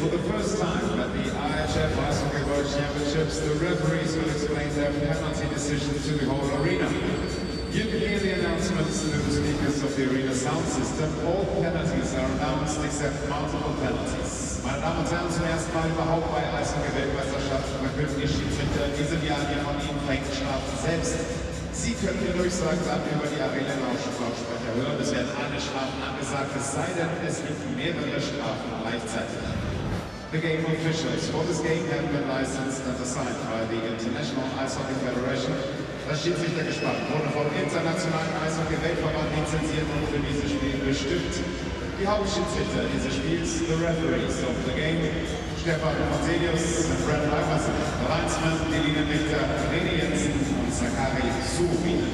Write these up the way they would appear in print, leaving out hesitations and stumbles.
For the first time at the IIHF Ice Hockey World Championships, the referees will explain their penalty decision to the whole arena. You can hear the announcements through the speakers of the arena sound system. All penalties are announced except multiple penalties. Meine Damen und Herren, zum ersten Mal überhaupt bei Eishockey-Weltmeisterschaften verkündet die Schiedsrichter in diesem Jahr die von Ihnen verhängten Strafen selbst. Sie können die Durchsagen dann über die Arena-Lautsprecher hören. Es werden alle Strafen angesagt, es sei denn, es gibt mehrere Strafen gleichzeitig. The game officials for this game have been licensed and assigned by the International Ice Hockey Federation. Das Schiedsrichtergespann wurde vom Internationalen Eishockey-Weltverband lizenziert und für dieses Spiel bestimmt. Die Hauptschiedsrichter dieses Spiels, the referees of the game, Stefan Martelius und Brad Iverson. Der Linesman, die Linienrichter René Jensen und Sakari Subi.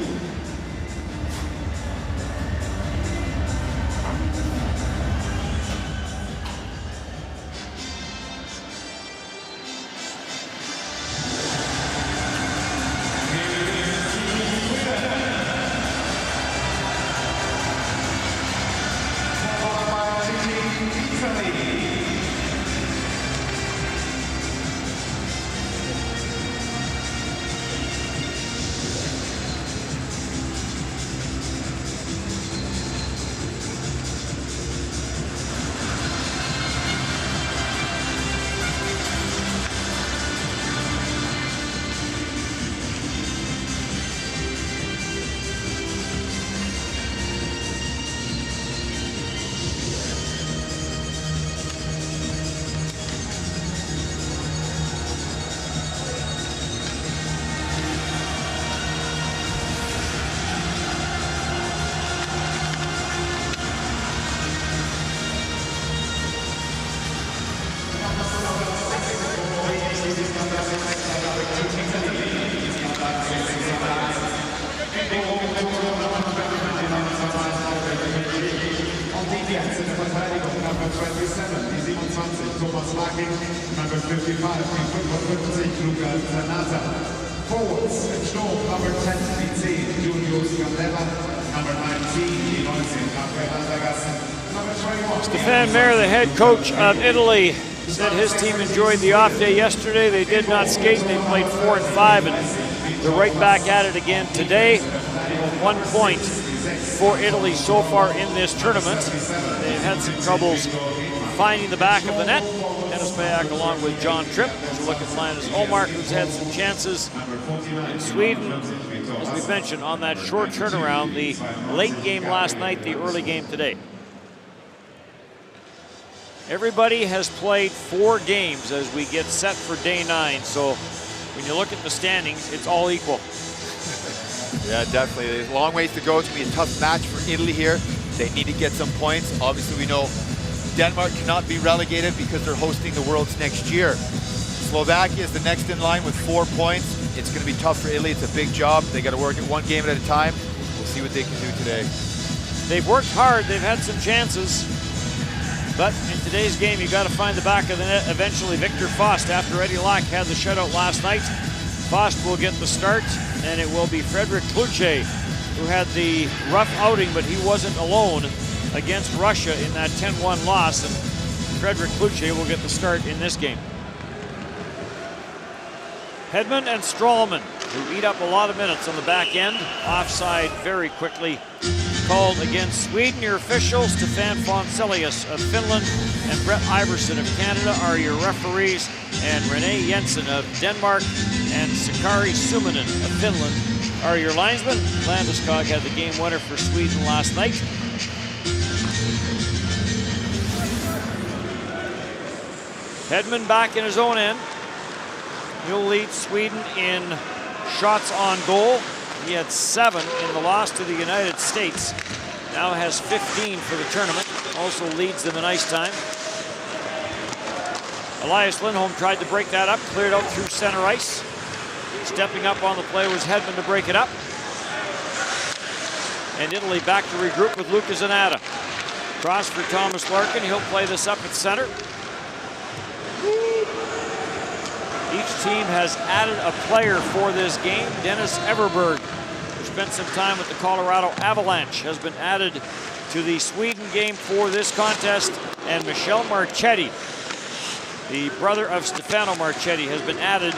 Forwards, im Sturm, number 10, BC, Julius Gandela, number 19, die 19, Gabriel Andergassen, number 21. Stefan Mayer, the head coach of Italy, said his team enjoyed the off day yesterday. They did not skate, they played 4 and 5, and they're right back at it again today. 1 point for Italy so far in this tournament. They've had some troubles finding the back of the net. Dennis Bayak along with John Tripp. As you look at Linus Olmark, who's had some chances in Sweden, as we mentioned, on that short turnaround, the late game last night, the early game today. Everybody has played 4 games as we get set for day 9, so when you look at the standings, it's all equal. Yeah, definitely. There's a long ways to go. It's going to be a tough match for Italy here. They need to get some points. Obviously, we know Denmark cannot be relegated because they're hosting the Worlds next year. Slovakia is the next in line with 4 points. It's going to be tough for Italy. It's a big job. They got to work it 1 game at a time. We'll see what they can do today. They've worked hard. They've had some chances. But in today's game, you got to find the back of the net. Eventually, Victor Fost, after Eddie Lack had the shutout last night, Fost will get the start, and it will be Frederick Kluche, who had the rough outing, but he wasn't alone against Russia in that 10-1 loss, and Frederick Kluche will get the start in this game. Hedman and Stralman, who eat up a lot of minutes on the back end. Offside very quickly called against Sweden. Your officials, Stefan Fonselius of Finland and Brett Iverson of Canada are your referees, and René Jensen of Denmark and Sakari Suminen of Finland are your linesmen. Landeskog had the game winner for Sweden last night. Hedman back in his own end. He'll lead Sweden in shots on goal. He had 7 in the loss to the United States. Now has 15 for the tournament. Also leads them in ice time. Elias Lindholm tried to break that up, cleared out through center ice. Stepping up on the play was Hedman to break it up. And Italy back to regroup with Luca Zanata. Cross for Thomas Larkin. He'll play this up at center. Each team has added a player for this game. Dennis Everberg, who spent some time with the Colorado Avalanche, has been added to the Sweden game for this contest. And Michel Marchetti the brother of Stefano Marchetti, has been added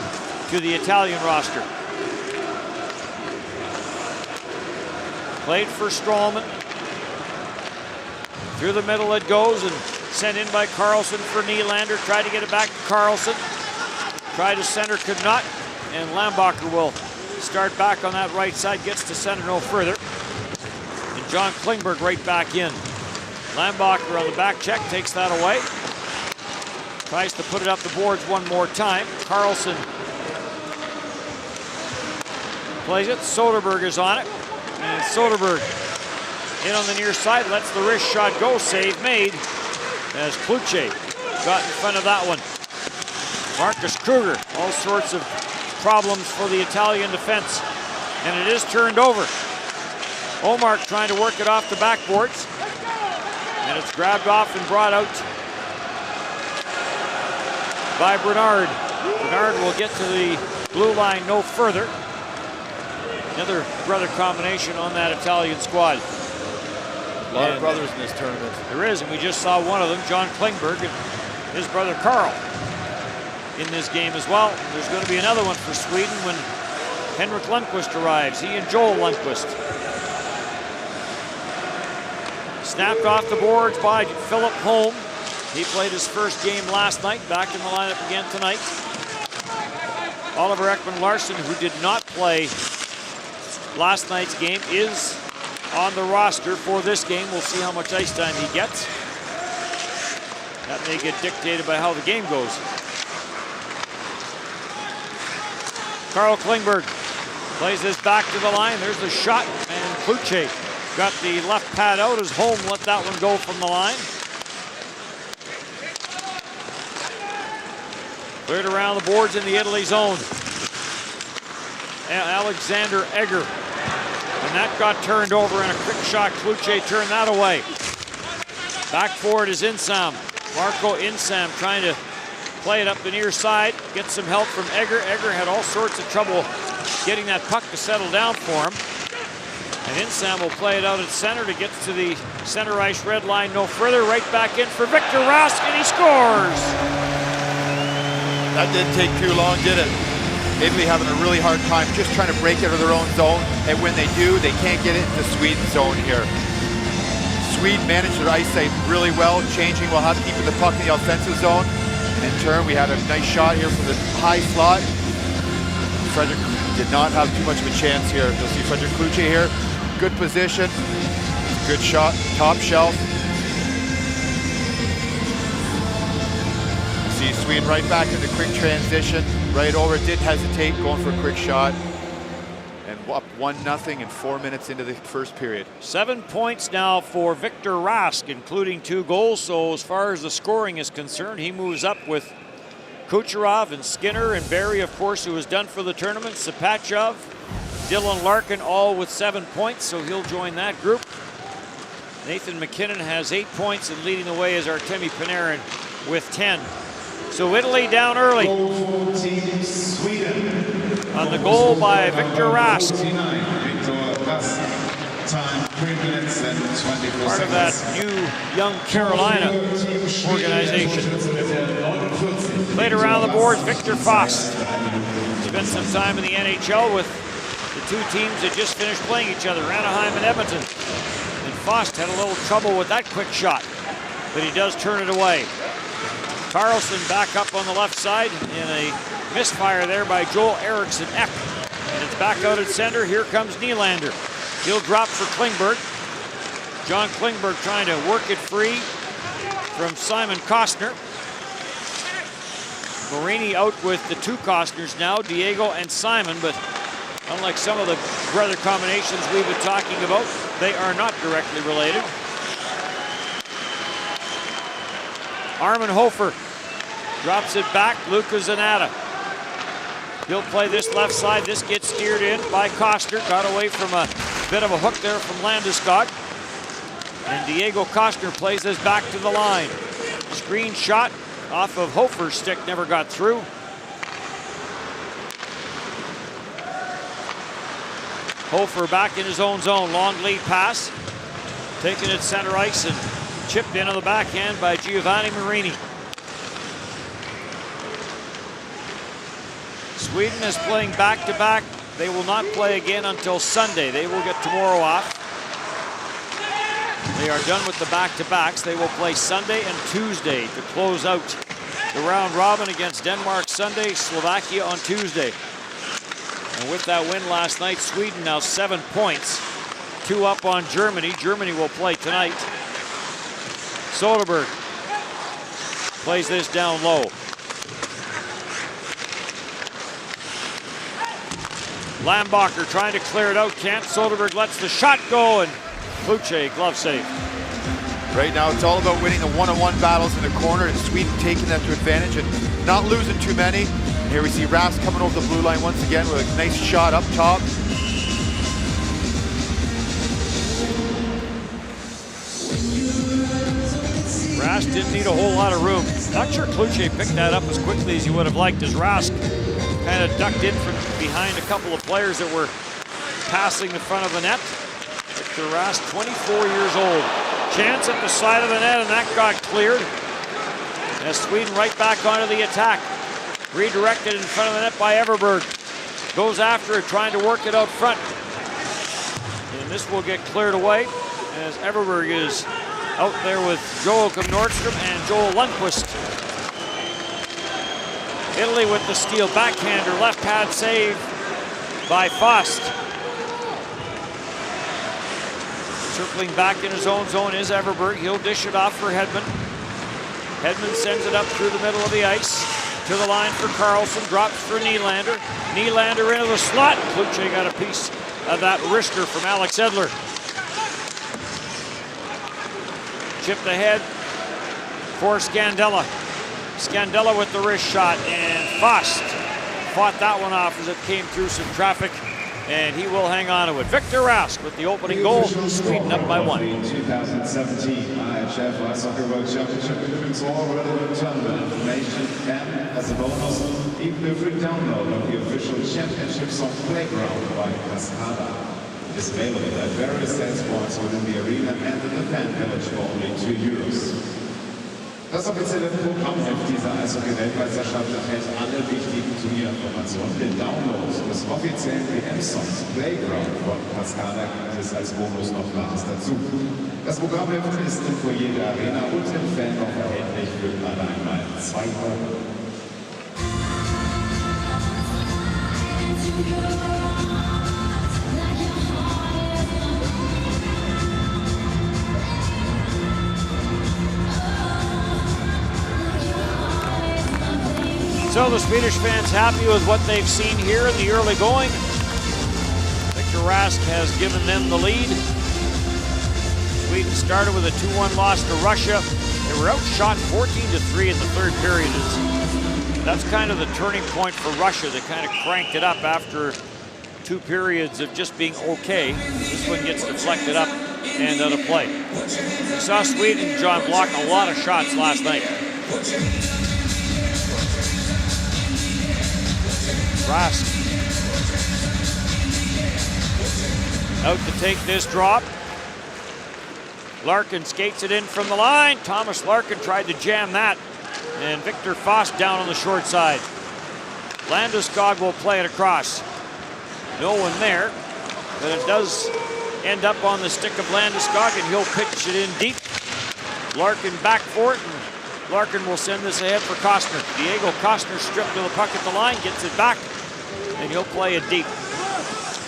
to the Italian roster. Played for Strawman. Through the middle it goes and sent in by Carlson for Nylander. Tried to get it back to Carlson. Tried to center, could not. And Lambacher will start back on that right side. Gets to center no further. And John Klingberg right back in. Lambacher on the back check, takes that away. Tries to put it up the boards one more time. Carlson plays it. Soderberg is on it. And Soderberg in on the near side, lets the wrist shot go. Save made as Kluche got in front of that one. Marcus Kruger, all sorts of problems for the Italian defense. And it is turned over. Omark trying to work it off the backboards. And it's grabbed off and brought out by Bernard. Bernard will get to the blue line no further. Another brother combination on that Italian squad. A lot of brothers in this tournament. There is, and we just saw one of them, John Klingberg, and his brother Carl in this game as well. There's going to be another one for Sweden when Henrik Lundqvist arrives. He and Joel Lundqvist. Snapped off the boards by Philip Holm. He played his first game last night, back in the lineup again tonight. Oliver Ekman-Larsson, who did not play last night's game, is on the roster for this game. We'll see how much ice time he gets. That may get dictated by how the game goes. Carl Klingberg plays this back to the line. There's the shot, and Kluche got the left pad out as Holm let that one go from the line. Cleared around the boards in the Italy zone. Alexander Egger. And that got turned over in a quick shot. Kluche turned that away. Back forward is Insam. Marco Insam trying to play it up the near side. Gets some help from Egger. Egger had all sorts of trouble getting that puck to settle down for him. And Insam will play it out at center to get to the center ice red line no further. Right back in for Victor Rask, and he scores! That didn't take too long, did it? Italy having a really hard time just trying to break out of their own zone, and when they do, they can't get it into Sweden's zone here. Sweden managed their ice sight really well, changing while keeping the puck in the offensive zone. And in turn, we had a nice shot here from the high slot. Frederick did not have too much of a chance here. You'll see Frederick Kluche here, good position, good shot, top shelf. See Sweden right back in the quick transition, right over, didn't hesitate, going for a quick shot. And up 1-0 and 4 minutes into the first period. 7 points now for Victor Rask, including 2 goals. So as far as the scoring is concerned, he moves up with Kucherov and Skinner and Barry, of course, who is done for the tournament. Sapachov, Dylan Larkin, all with 7 points, so he'll join that group. Nathan McKinnon has 8 points, and leading the way is Artemi Panarin with 10. So Italy down early. Team Sweden. On the goal by Victor Rask. Time 3 minutes and 24 Part of that new Young Carolina organization. Played around the boards, Victor Fost. Spent some time in the NHL with the 2 teams that just finished playing each other, Anaheim and Edmonton. And Fost had a little trouble with that quick shot, but he does turn it away. Carlson back up on the left side in a misfire there by Joel Eriksson Ek. And it's back out at center. Here comes Nylander. He'll drop for Klingberg. John Klingberg trying to work it free from Simon Costner. Marini out with the 2 Costners now, Diego and Simon, but unlike some of the brother combinations we've been talking about, they are not directly related. Armin Hofer drops it back. Luka Zanatta. He'll play this left side. This gets steered in by Costner. Got away from a bit of a hook there from Landeskog. And Diego Costner plays this back to the line. Screen shot off of Hofer's stick, never got through. Hofer back in his own zone. Long lead pass. Taken at center ice and chipped in on the backhand by Giovanni Marini. Sweden is playing back-to-back. They will not play again until Sunday. They will get tomorrow off. They are done with the back-to-backs. They will play Sunday and Tuesday to close out the round robin against Denmark Sunday, Slovakia on Tuesday. And with that win last night, Sweden now 7 points, 2 up on Germany. Germany will play tonight. Soderberg plays this down low. Lambacher trying to clear it out, can't. Soderberg lets the shot go, and Kluche glove save. Right now, it's all about winning the one-on-one battles in the corner, and Sweden taking that to advantage and not losing too many. And here we see Rask coming over the blue line once again with a nice shot up top. Rask didn't need a whole lot of room. Not sure Kluche picked that up as quickly as he would have liked, as Rask kind of ducked in from behind a couple of players that were passing the front of the net. Victor Rask, 24 years old. Chance at the side of the net, and that got cleared. As Sweden right back onto the attack. Redirected in front of the net by Everberg. Goes after it, trying to work it out front. And this will get cleared away as Everberg is out there with Joakim Nordstrom and Joel Lundqvist. Italy with the steal, backhander, left pad save by Fost. Circling back in his own zone is Everberg. He'll dish it off for Hedman. Hedman sends it up through the middle of the ice. To the line for Karlsson, drops for Nylander. Nylander into the slot. Kluche got a piece of that wrister from Alex Edler. Chipped ahead for Scandella. Scandella with the wrist shot, and Fost fought that one off as it came through some traffic, and he will hang on to it. Victor Rask with the opening goal. Sweden up by 1. 2017 IIHF Ice Hockey World Championship includes all relevant tournament information, and as a bonus, even a free download of the official championship song Playground by Cascada is available at various dance points within the arena and in the fan village for only €2. Das offizielle Programmheft dieser Eishockey-Weltmeisterschaft enthält alle wichtigen Turnierinformationen. Den Download des offiziellen WM-Songs Playground von Cascada gibt es als Bonus noch gratis dazu. Das Programmheft ist im Foyer der Arena und im Fan noch erhältlich für allein mal €2. So the Swedish fans happy with what they've seen here in the early going. Victor Rask has given them the lead. Sweden started with a 2-1 loss to Russia. They were outshot 14-3 in the third period. That's kind of the turning point for Russia. They kind of cranked it up after 2 periods of just being okay. This one gets deflected up and out of play. We saw Sweden, John, block a lot of shots last night. Rask out to take this drop. Larkin skates it in from the line. Thomas Larkin tried to jam that, and Victor Fost down on the short side. Landeskog will play it across. No one there, but it does end up on the stick of Landeskog, and he'll pitch it in deep. Larkin back for it, and Larkin will send this ahead for Costner. Diego Costner stripped to the puck at the line, gets it back, and he'll play it deep.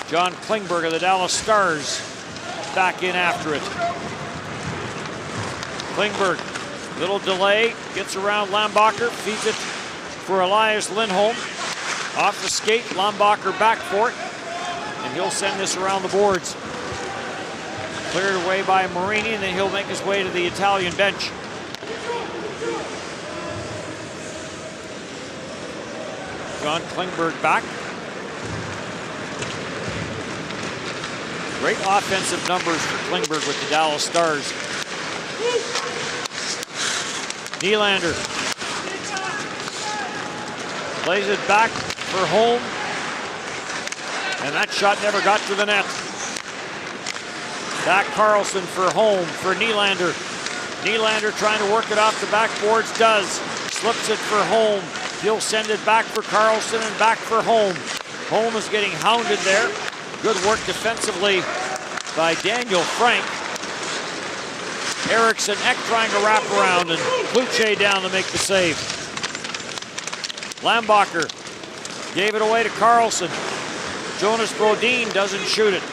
John Klingberg of the Dallas Stars back in after it. Klingberg, little delay, gets around Lambacher, feeds it for Elias Lindholm. Off the skate, Lambacher back for it, and he'll send this around the boards. Cleared away by Marini, and then he'll make his way to the Italian bench. John Klingberg back. Great offensive numbers for Klingberg with the Dallas Stars. Nylander plays it back for Holm, and that shot never got to the net. Back Karlsson for Holm for Nylander. Nylander trying to work it off the backboards, does. Slips it for Holm. He'll send it back for Carlson and back for Holm. Holm is getting hounded there. Good work defensively by Daniel Frank. Eriksson Ek trying to wrap around and Cloutier down to make the save. Lambacher gave it away to Carlson. Jonas Brodin doesn't shoot it.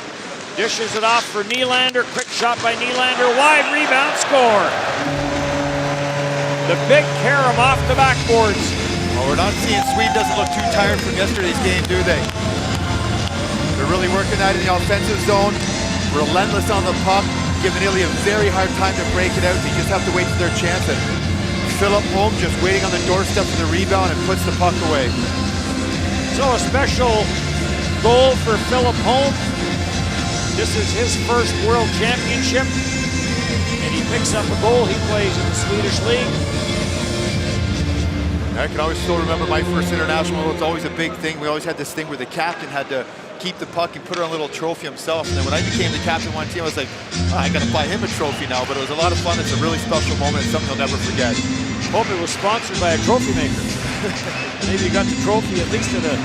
Dishes it off for Nylander. Quick shot by Nylander. Wide rebound, score. The big carom off the backboards. Well, we're not seeing Sweden doesn't look too tired from yesterday's game, do they? They're really working that in the offensive zone. Relentless on the puck. Giving Italy a very hard time to break it out. They just have to wait for their chance. And Philip Holm just waiting on the doorstep for the rebound and puts the puck away. So a special goal for Philip Holm. This is his first World Championship. And he picks up a goal. He plays in the Swedish League. I can always still remember my first international. It's always a big thing. We always had this thing where the captain had to keep the puck and put it on a little trophy himself. And then when I became the captain of one team, I was like, oh, I gotta buy him a trophy now. But it was a lot of fun. It's a really special moment. It's something I'll never forget. Hope it was sponsored by a trophy maker. Maybe you got the trophy at least at a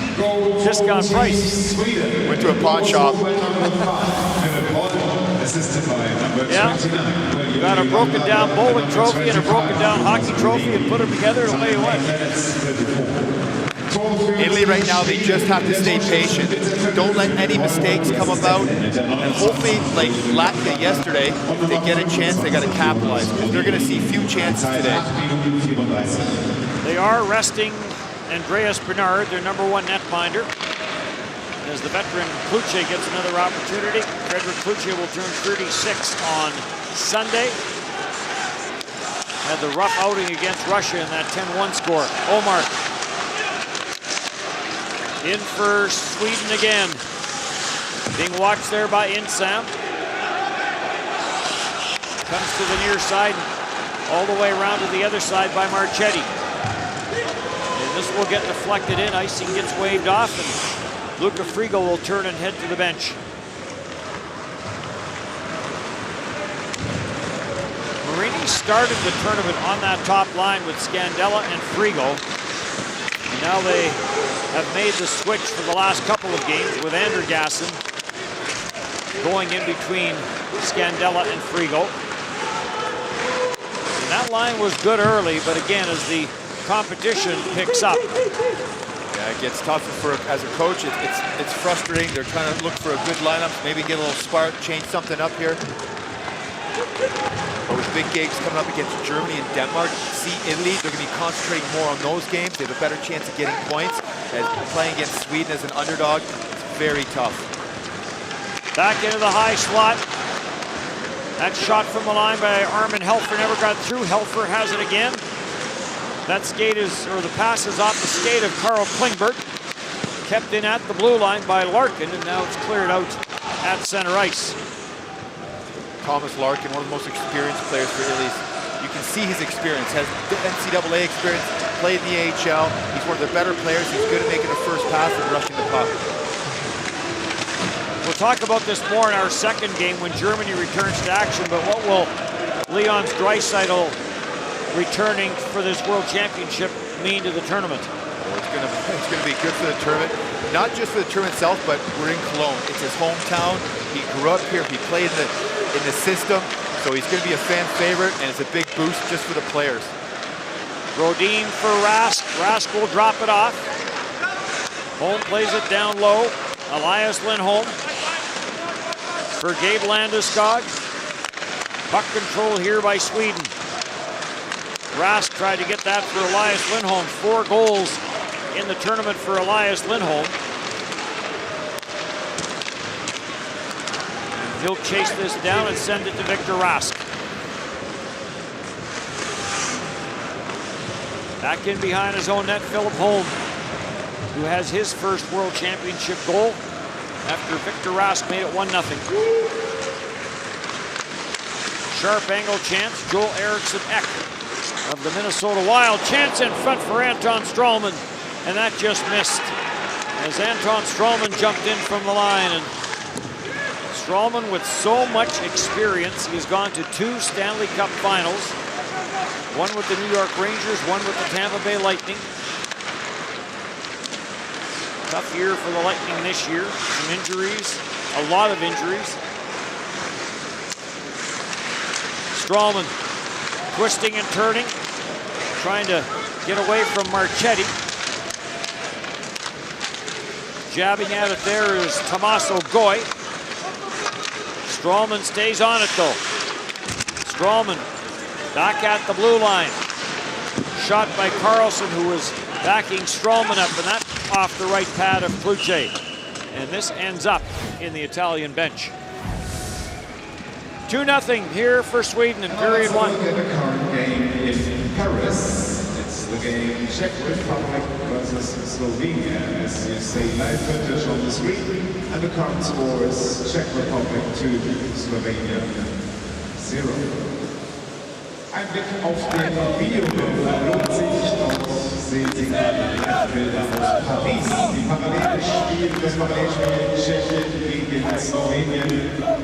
discount price. Went to a pawn shop. Yeah, got a broken down bowling trophy and a broken down hockey trophy and put them together and away you went. Italy right now, they just have to stay patient. Don't let any mistakes come about. And hopefully, like Latvia yesterday, if they get a chance, they got to capitalize because they're going to see few chances today. They are resting Andreas Bernard, their #1 netminder. As the veteran Cloutier gets another opportunity. Frederick Cloutier will turn 36 on Sunday. Had the rough outing against Russia in that 10-1 score. Omar in for Sweden again. Being watched there by Insam. Comes to the near side, all the way around to the other side by Marchetti. And this will get deflected in. Icing gets waved off, and Luca Frigo will turn and head to the bench. Marini started the tournament on that top line with Scandella and Frigo. And now they have made the switch for the last couple of games with Andergassen going in between Scandella and Frigo. And that line was good early, but again, as the competition picks up. Yeah, it gets tougher for as a coach. It's frustrating. They're trying to look for a good lineup, maybe get a little spark, change something up here. But with big gigs coming up against Germany and Denmark, see Italy, they're going to be concentrating more on those games. They have a better chance of getting points. As playing against Sweden as an underdog, it's very tough. Back into the high slot. That shot from the line by Armin Helfer never got through. Helfer has it again. That skate is, or the pass is off the skate of Carl Klingberg. Kept in at the blue line by Larkin, and now it's cleared out at center ice. Thomas Larkin, one of the most experienced players for Italy. You can see his experience, has NCAA experience, played in the AHL. He's one of the better players. He's good at making a first pass and rushing the puck. We'll talk about this more in our second game when Germany returns to action, but what will Leon's Draisaitl returning for this World Championship mean to the tournament? Well, it's going to be good for the tournament. Not just for the tournament itself, but we're in Cologne. It's his hometown. He grew up here. He played in the system. So he's going to be a fan favorite, and it's a big boost just for the players. Brodin for Rask. Rask will drop it off. Holm plays it down low. Elias Lindholm for Gabe Landeskog. Puck control here by Sweden. Rask tried to get that for Elias Lindholm. 4 goals in the tournament for Elias Lindholm. He'll chase this down and send it to Victor Rask. Back in behind his own net, Philip Holm, who has his first World Championship goal after Victor Rask made it 1-0. Sharp angle chance, Joel Eriksson Ek of the Minnesota Wild. Chance in front for Anton Stralman, and that just missed as Anton Stralman jumped in from the line. And Stralman, with so much experience, he's gone to 2 Stanley Cup finals. One with the New York Rangers, one with the Tampa Bay Lightning. Tough year for the Lightning this year. Some injuries, a lot of injuries. Strawman twisting and turning, trying to get away from Marchetti. Jabbing at it there is Tommaso Goy. Strawman stays on it though. Strawman back at the blue line. Shot by Carlson, who was backing Strawman up, and that off the right pad of Kluche. And this ends up in the Italian bench. 2-0 here for Sweden in period one. Let's look at the current game in Paris. It's the game Czech Republic versus Slovenia. As you see live footage on the screen. And the current score is Czech Republic 2, Slovenia 0. Ein Blick auf den Videobilder lohnt sich. Dort sehen Sie gerade Live-Bilder aus Paris. Die das Parallelspiel Tschechien gegen Slowenien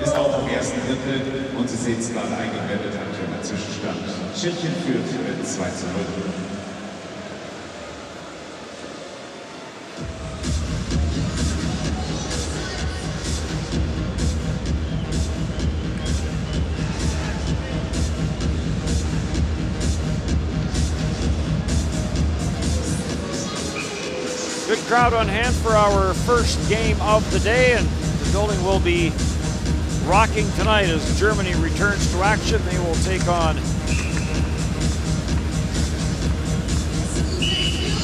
ist auch am ersten Drittel. Und Sie sehen es gerade eingeblendet, aktueller Zwischenstand. Tschechien führt mit 2:0. Good crowd on hand for our first game of the day, and the building will be rocking tonight as Germany returns to action. They will take on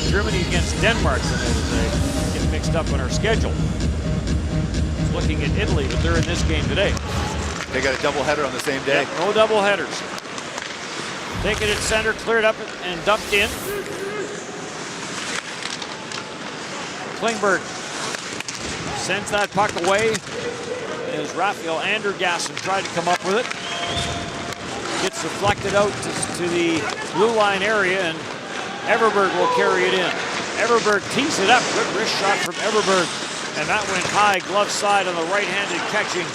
Germany against Denmark tonight as they get mixed up on our schedule. Looking at Italy, but they're in this game today. They got a doubleheader on the same day. Yep, no double headers. Taken it center, cleared up and dumped in. Klingberg sends that puck away as Rafael Andergassen tried to come up with it. Gets deflected out to the blue line area, and Everberg will carry it in. Everberg tees it up. Good wrist shot from Everberg, and that went high, glove side on the right-handed catching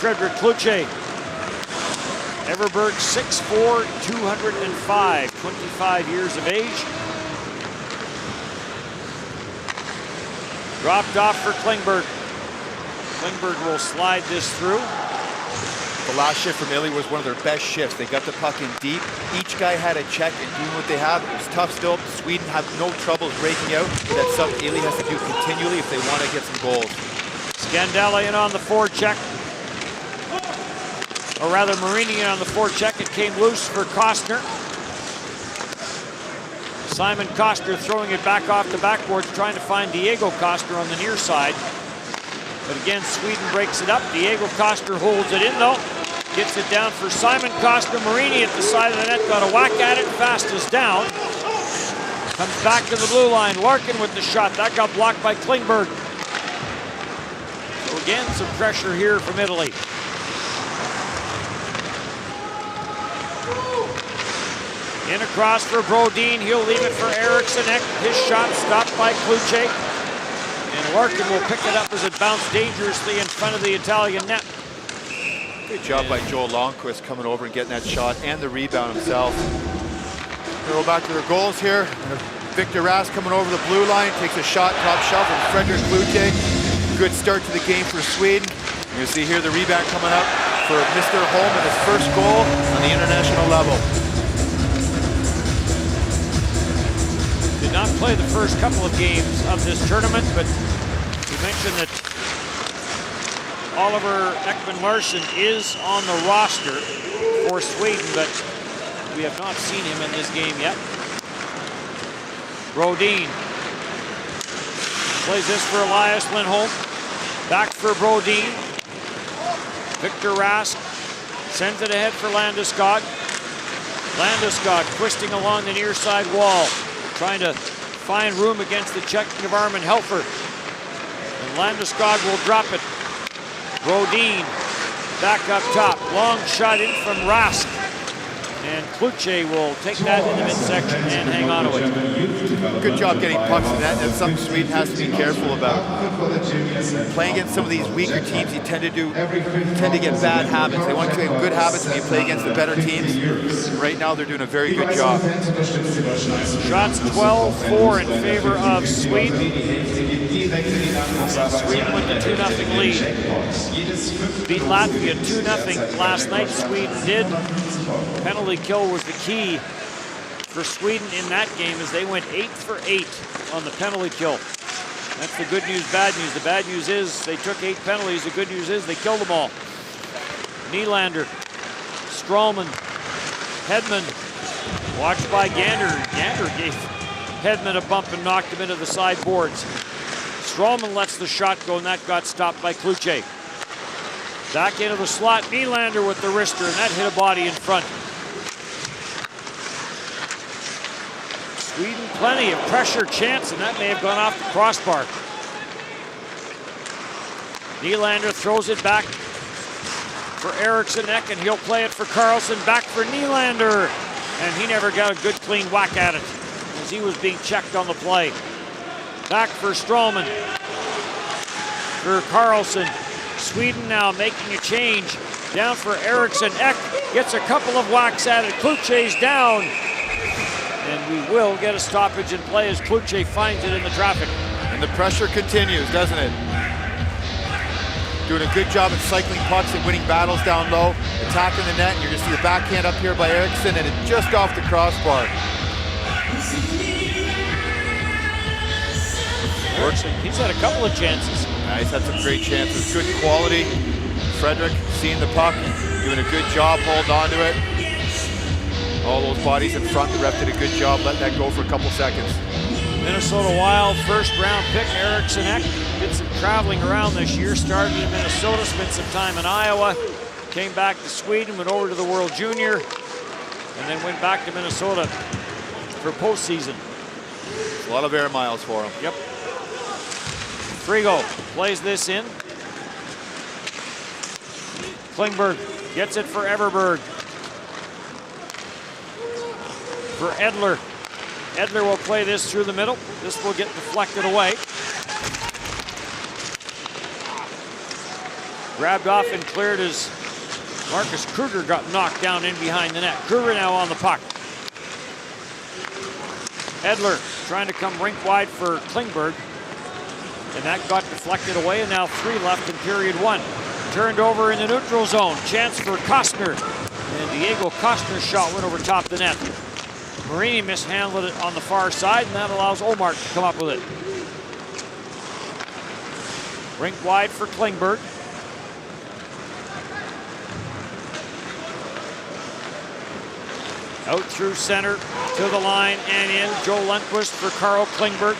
Frederick Kluche. Everberg 6'4", 205, 25 years of age. Dropped off for Klingberg. Klingberg will slide this through. The last shift from Italy was one of their best shifts. They got the puck in deep. Each guy had a check and doing what they have. It was tough still. Sweden have no trouble breaking out. That's something Italy has to do continually if they want to get some goals. Scandella in on the forecheck. Or rather, Marini in on the forecheck. It came loose for Costner. Simon Costner throwing it back off the backboards, trying to find Diego Costner on the near side. But again, Sweden breaks it up. Diego Costner holds it in though. Gets it down for Simon Costner. Marini at the side of the net, got a whack at it, fast is down. Comes back to the blue line. Larkin with the shot. That got blocked by Klingberg. So again, some pressure here from Italy. In across for Brodin. He'll leave it for Eriksson. His shot stopped by Kluche. And Larkin will pick it up as it bounced dangerously in front of the Italian net. Good job by Joel Longquist coming over and getting that shot and the rebound himself. We'll go back to their goals here. Victor Rask coming over the blue line, takes a shot, top shelf from Frederick Kluche. Good start to the game for Sweden. You'll see here the rebound coming up for Mr. Holm and his first goal on the international level. Did not play the first couple of games of this tournament, but we mentioned that Oliver Ekman-Larsson is on the roster for Sweden, but we have not seen him in this game yet. Brodin plays this for Elias Lindholm. Back for Brodin. Victor Rask sends it ahead for Landeskog. Landeskog twisting along the near side wall, trying to find room against the checking of Armin Helfer. And Landeskog will drop it. Brodin back up top. Long shot in from Rask. And Kluche will take that in the midsection and hang on to it. Good job getting pucks in that. That's something Sweden has to be careful about. Playing against some of these weaker teams, you tend to get bad habits. They want to play good habits when you play against the better teams. Right now, they're doing a very good job. Shots 12-4 in favor of Sweden. Sweden with the 2-0 lead. Beat Latvia 2-0 last night. Sweden did. Penalty kill was the key for Sweden in that game as they went 8 for 8 on the penalty kill. That's the good news, bad news. The bad news is they took 8 penalties. The good news is they killed them all. Nylander, Stralman, Hedman, watched by Gander. Gander gave Hedman a bump and knocked him into the sideboards. Stralman lets the shot go, and that got stopped by Kluche. Back into the slot, Nylander with the wrister, and that hit a body in front. Sweden plenty of pressure chance, and that may have gone off the crossbar. Nylander throws it back for Eriksson Ek, and he'll play it for Carlson. Back for Nylander, and he never got a good clean whack at it as he was being checked on the play. Back for Stralman, for Carlson. Sweden now making a change. Down for Eriksson. Ek gets a couple of whacks at it. Kluche's down. And we will get a stoppage in play as Kluche finds it in the traffic. And the pressure continues, doesn't it? Doing a good job at cycling pucks and winning battles down low. Attacking the net. And you're going to see a backhand up here by Eriksson, and it's just off the crossbar. Eriksson, he's had a couple of chances. Yeah, he's had some great chances. Good quality. Frederick seeing the puck, doing a good job holding on to it. All those bodies in front, the ref did a good job letting that go for a couple seconds. Minnesota Wild first-round pick Eriksson Ek did some traveling around this year. Started in Minnesota, spent some time in Iowa, came back to Sweden, went over to the World Junior, and then went back to Minnesota for postseason. A lot of air miles for him. Yep. Frigo plays this in. Klingberg gets it for Everberg. For Edler. Edler will play this through the middle. This will get deflected away. Grabbed off and cleared as Marcus Kruger got knocked down in behind the net. Kruger now on the puck. Edler trying to come rink wide for Klingberg. And that got deflected away, and now 3 left in period 1. Turned over in the neutral zone. Chance for Costner. And Diego Costner's shot went over top the net. Marini mishandled it on the far side, and that allows Omar to come up with it. Rink wide for Klingberg. Out through center, to the line and in. Joe Lundqvist for Carl Klingberg.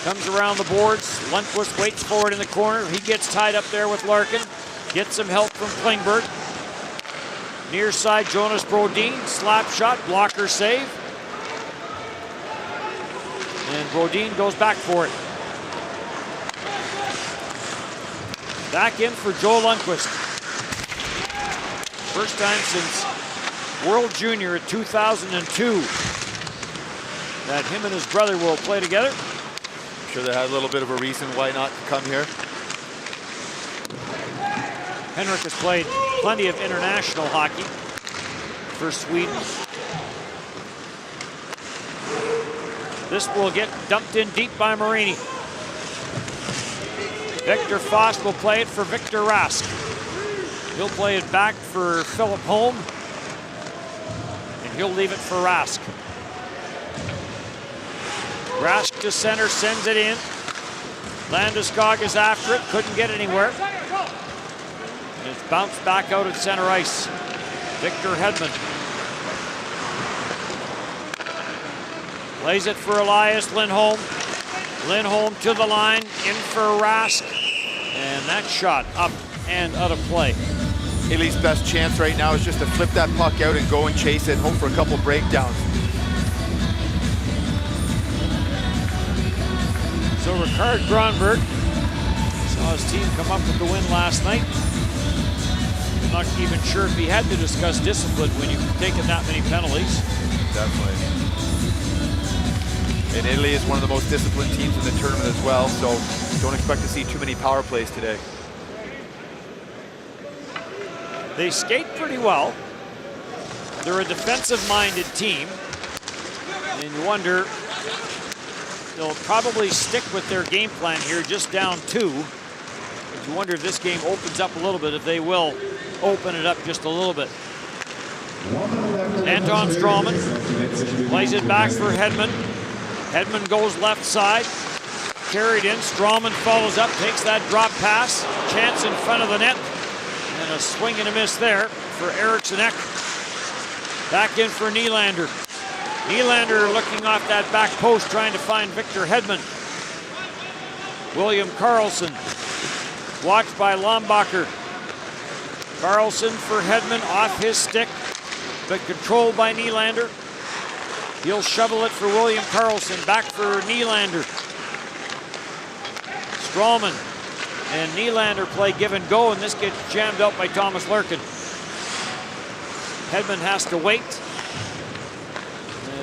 Comes around the boards. Lundqvist waits for it in the corner. He gets tied up there with Larkin. Gets some help from Klingberg. Near side, Jonas Brodin. Slap shot, blocker save. And Brodin goes back for it. Back in for Joe Lundqvist. First time since World Junior at 2002 that him and his brother will play together. I'm sure they had a little bit of a reason why not to come here. Henrik has played plenty of international hockey for Sweden. This will get dumped in deep by Marini. Victor Foss will play it for Victor Rask. He'll play it back for Philip Holm. And he'll leave it for Rask. Rask to center, sends it in. Landeskog is after it, couldn't get anywhere. And it's bounced back out at center ice. Victor Hedman. Plays it for Elias Lindholm. Lindholm to the line, in for Rask. And that shot up and out of play. Haley's best chance right now is just to flip that puck out and go and chase it, hope for a couple breakdowns. So Ricard Gronberg saw his team come up with the win last night. not even sure if he had to discuss discipline when you've taken that many penalties. Definitely. And Italy is one of the most disciplined teams in the tournament as well, so don't expect to see too many power plays today. They skate pretty well. They're a defensive-minded team, and you wonder, they'll probably stick with their game plan here, just down 2. But you wonder if this game opens up a little bit, if they will open it up just a little bit. Anton Strawman plays it back for Hedman. Hedman goes left side, carried in. Strawman follows up, takes that drop pass. Chance in front of the net, and a swing and a miss there for Eriksson Ek. Back in for Nylander. Nylander looking off that back post, trying to find Victor Hedman. William Karlsson, watched by Lombacher. Karlsson for Hedman, off his stick, but controlled by Nylander. He'll shovel it for William Karlsson, back for Nylander. Strawman and Nylander play give and go, and this gets jammed out by Thomas Larkin. Hedman has to wait,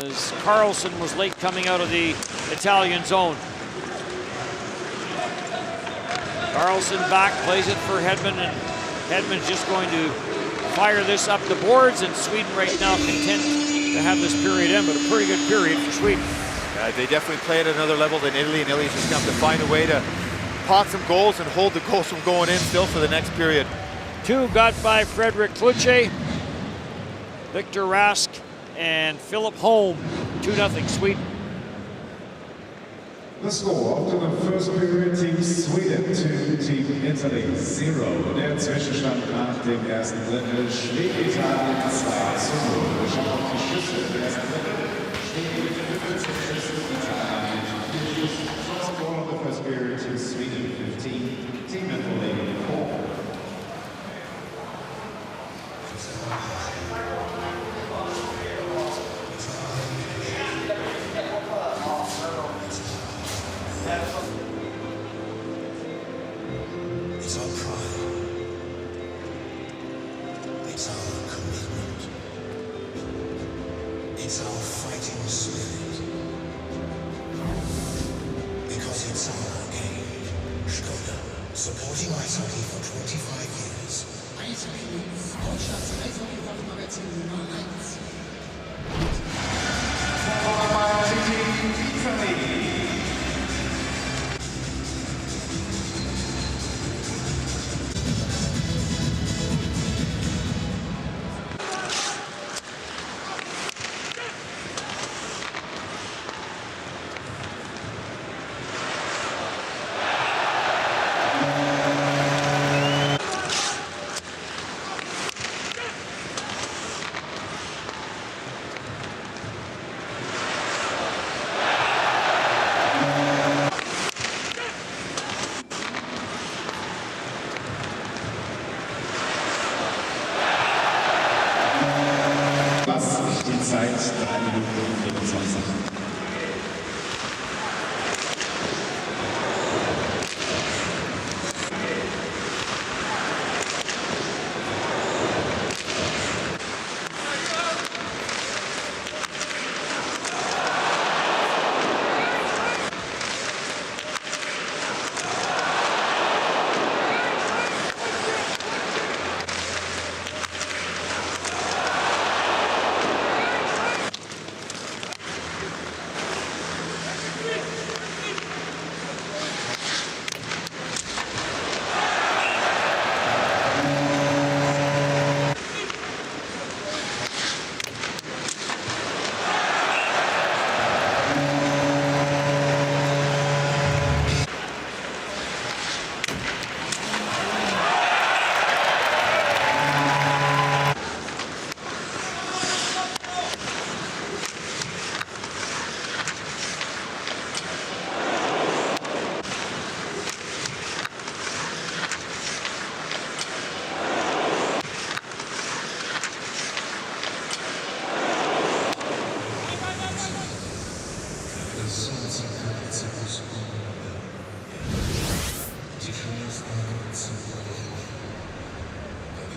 as Karlsson was late coming out of the Italian zone. Karlsson back, plays it for Hedman, and Hedman's just going to fire this up the boards, and Sweden right now content to have this period end, but a pretty good period for Sweden. They definitely play at another level than Italy, and Italy's just going to have to find a way to pot some goals and hold the goals from going in still for the next period. 2 got by Frederick Kluche, Victor Rask, and Philip Holm. 2-0 Sweden. The score after the first period, Team Sweden 2, Team Italy 0. Der Zwischenstand nach dem ersten Drittel schlägt Italien 2-0. Schaut auf die Schüsse im ersten Drittel. Schlägt 15 Schüsse Italien. First goal of the first period, Team Sweden 15, Team Italy 4. It's our pride. It's our commitment. It's our fighting spirit. Because it's our game. Skoda, supporting ice hockey for 25 years. Eishockey, Deutschlands Eishockey-Magazin Nummer 1. Followed by Team Italy. Zeit 3 Minuten 25.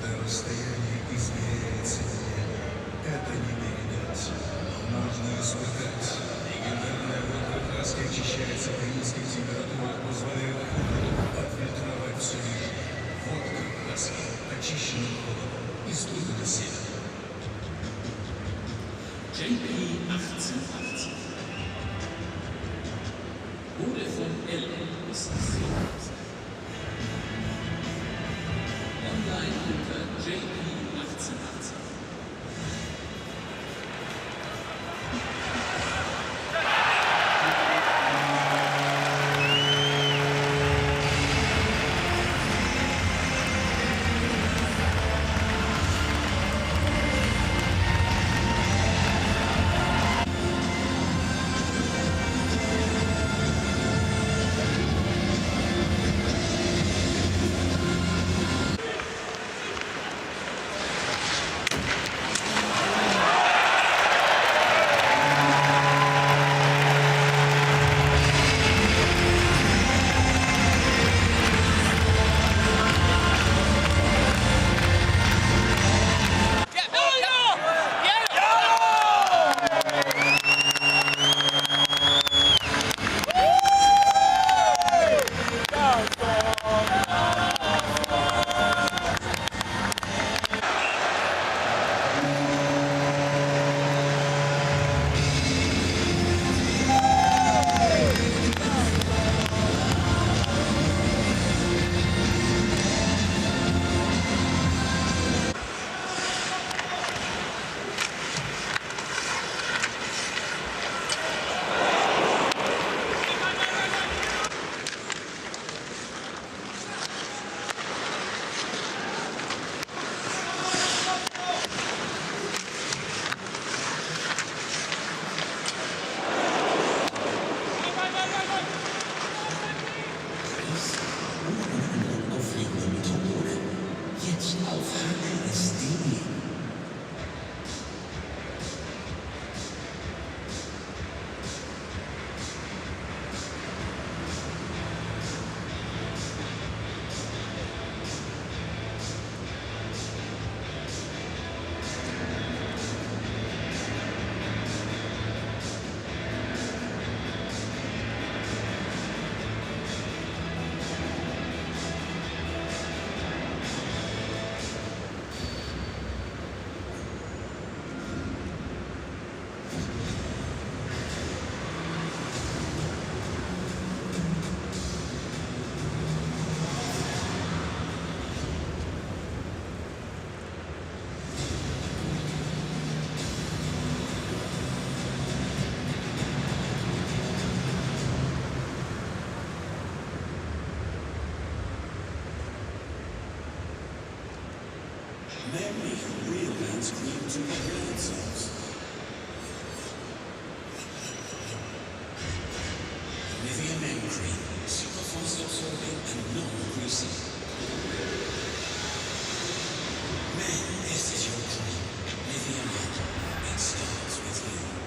когда расстояние измеряется днями. Это не передать, но можно испытать. Легендарная водка краска очищается при низких температурах, позволяет холоду отфильтровать все лишнее. Водка краски, очищенным холодом, испытывай себя. JP 1880. Wurde von L bis online unter JP 1880. Many real hands cream to the red sauce. Nivea Men Cream, super force absorbing and non-greasy. Men, this is your cream. Nivea Men, it starts with you.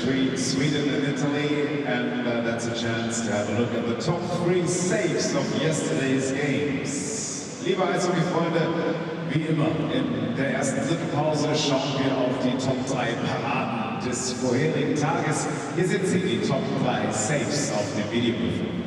between Sweden and Italy, and that's a chance to have a look at the top 3 saves of yesterday's games. Liebe Eishockey-Freunde, wie immer, in der ersten Drittelpause schauen wir auf die Top 3 Paraden des vorherigen Tages. Hier sind sie, die Top 3 Saves auf dem Videoprofil.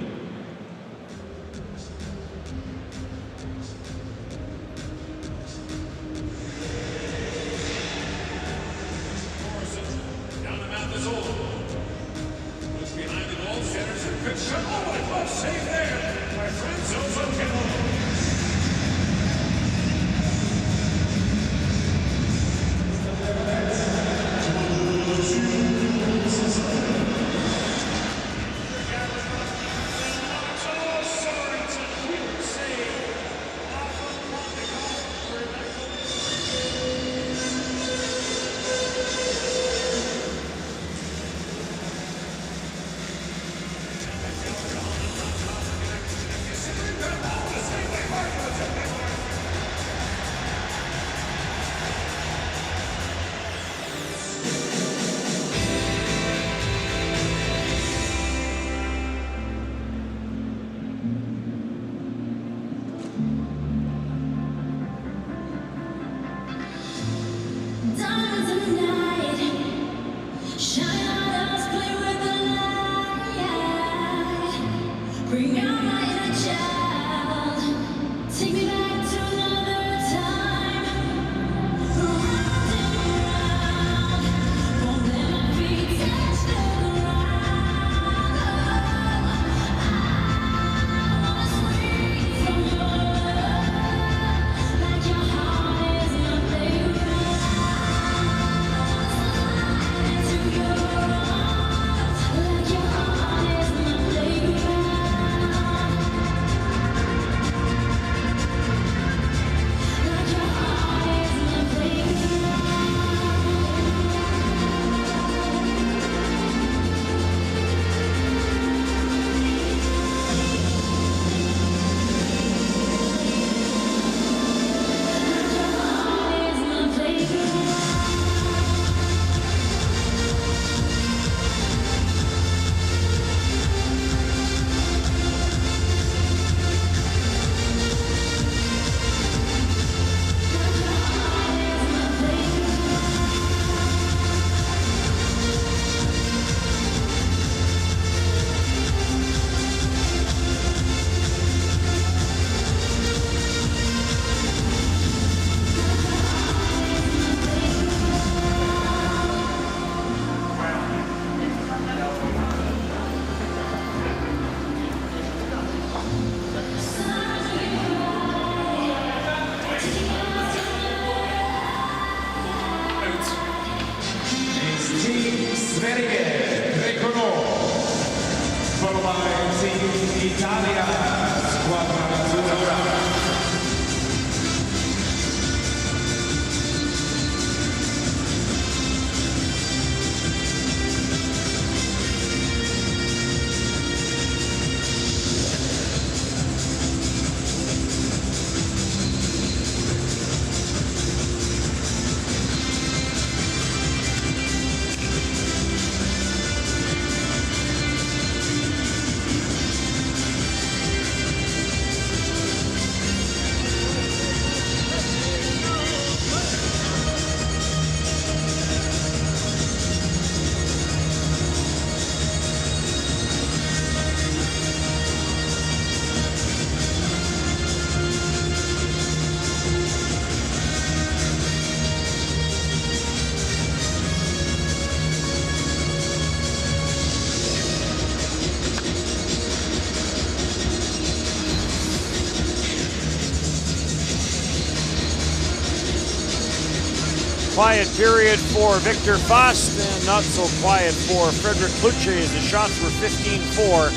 Quiet period for Victor Fast and not so quiet for Frederick Kluche as the shots were 15-4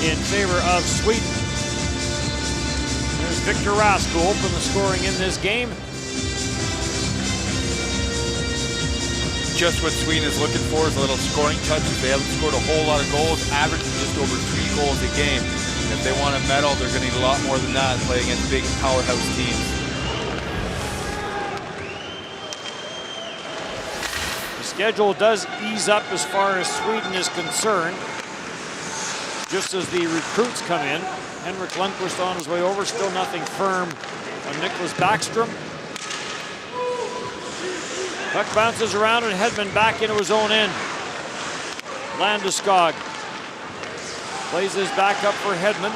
in favor of Sweden. There's Victor Rask who opened the scoring in this game. Just what Sweden is looking for is a little scoring touches. They haven't scored a whole lot of goals, averaging just over 3 goals a game. And if they want a medal, they're going to need a lot more than that playing against big powerhouse teams. schedule does ease up as far as Sweden is concerned. Just as the recruits come in, Henrik Lundqvist on his way over, still nothing firm on Nicholas Backstrom. Puck bounces around and Hedman back into his own end. Landeskog plays his back up for Hedman.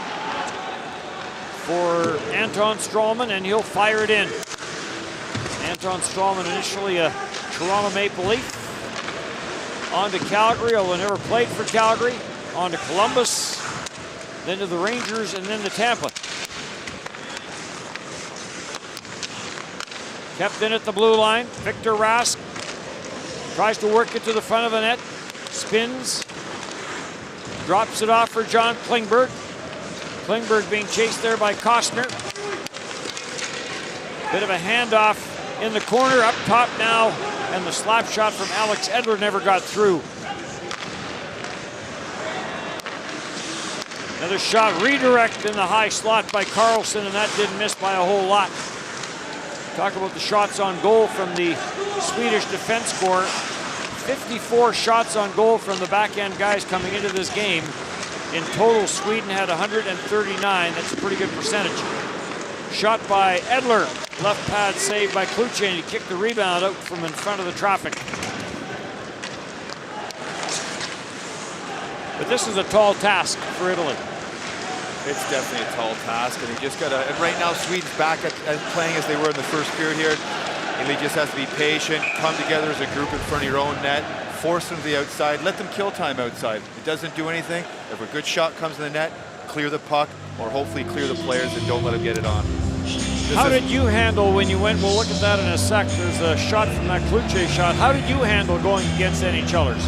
For Anton Strålman, and he'll fire it in. Anton Strålman, initially a Toronto Maple Leaf. On to Calgary, although never played for Calgary. On to Columbus, then to the Rangers, and then to Tampa. Kept in at the blue line. Victor Rask tries to work it to the front of the net. Spins. Drops it off for John Klingberg. Klingberg being chased there by Costner. Bit of a handoff in the corner, up top now, and the slap shot from Alex Edler never got through. Another shot, redirect in the high slot by Carlson, and that didn't miss by a whole lot. Talk about the shots on goal from the Swedish defense corps. 54 shots on goal from the backhand guys coming into this game. In total, Sweden had 139. That's a pretty good percentage. Shot by Edler. Left pad saved by Kluche, and he kicked the rebound out from in front of the traffic. But this is a tall task for Italy. It's definitely a tall task, and he just got to, and right now Sweden's back at playing as they were in the first period here. Italy just has to be patient, come together as a group in front of your own net, force them to the outside, let them kill time outside. It doesn't do anything. If a good shot comes in the net, clear the puck, or hopefully clear the players and don't let them get it on. How did you handle when you went, we'll look at that in a sec, there's a shot from that Kluche shot. How did you handle going against NHLers?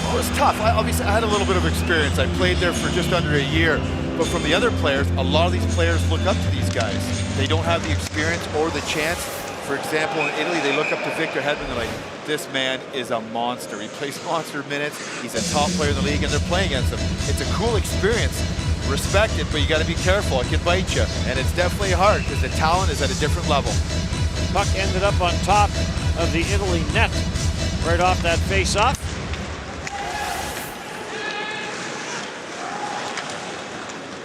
Well, it was tough. Obviously, I had a little bit of experience. I played there for just under a year. But from the other players, a lot of these players look up to these guys. They don't have the experience or the chance. For example, in Italy, they look up to Victor Hedman. They're like, this man is a monster. He plays monster minutes. He's a top player in the league, and they're playing against him. It's a cool experience. Respect it, but you got to be careful. It can bite you. And it's definitely hard because the talent is at a different level. Puck ended up on top of the Italy net right off that face-off.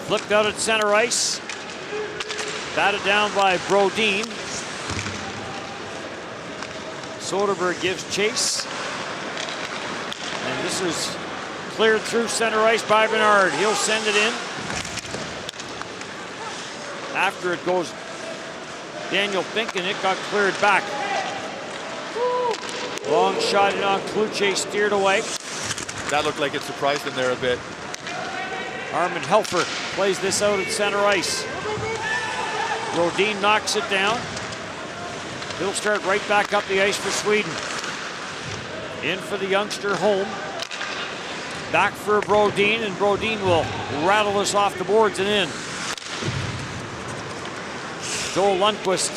Flipped out at center ice. Batted down by Brodin. Soderberg gives chase. And this is cleared through center ice by Bernard. He'll send it in. After it goes Daniel Fink, and it got cleared back. Long shot in on Kluche, steered away. That looked like it surprised him there a bit. Armand Helfer plays this out at center ice. Brodin knocks it down. He'll start right back up the ice for Sweden. In for the youngster Holm. Back for Brodin, and Brodin will rattle this off the boards and in. Joel Lundqvist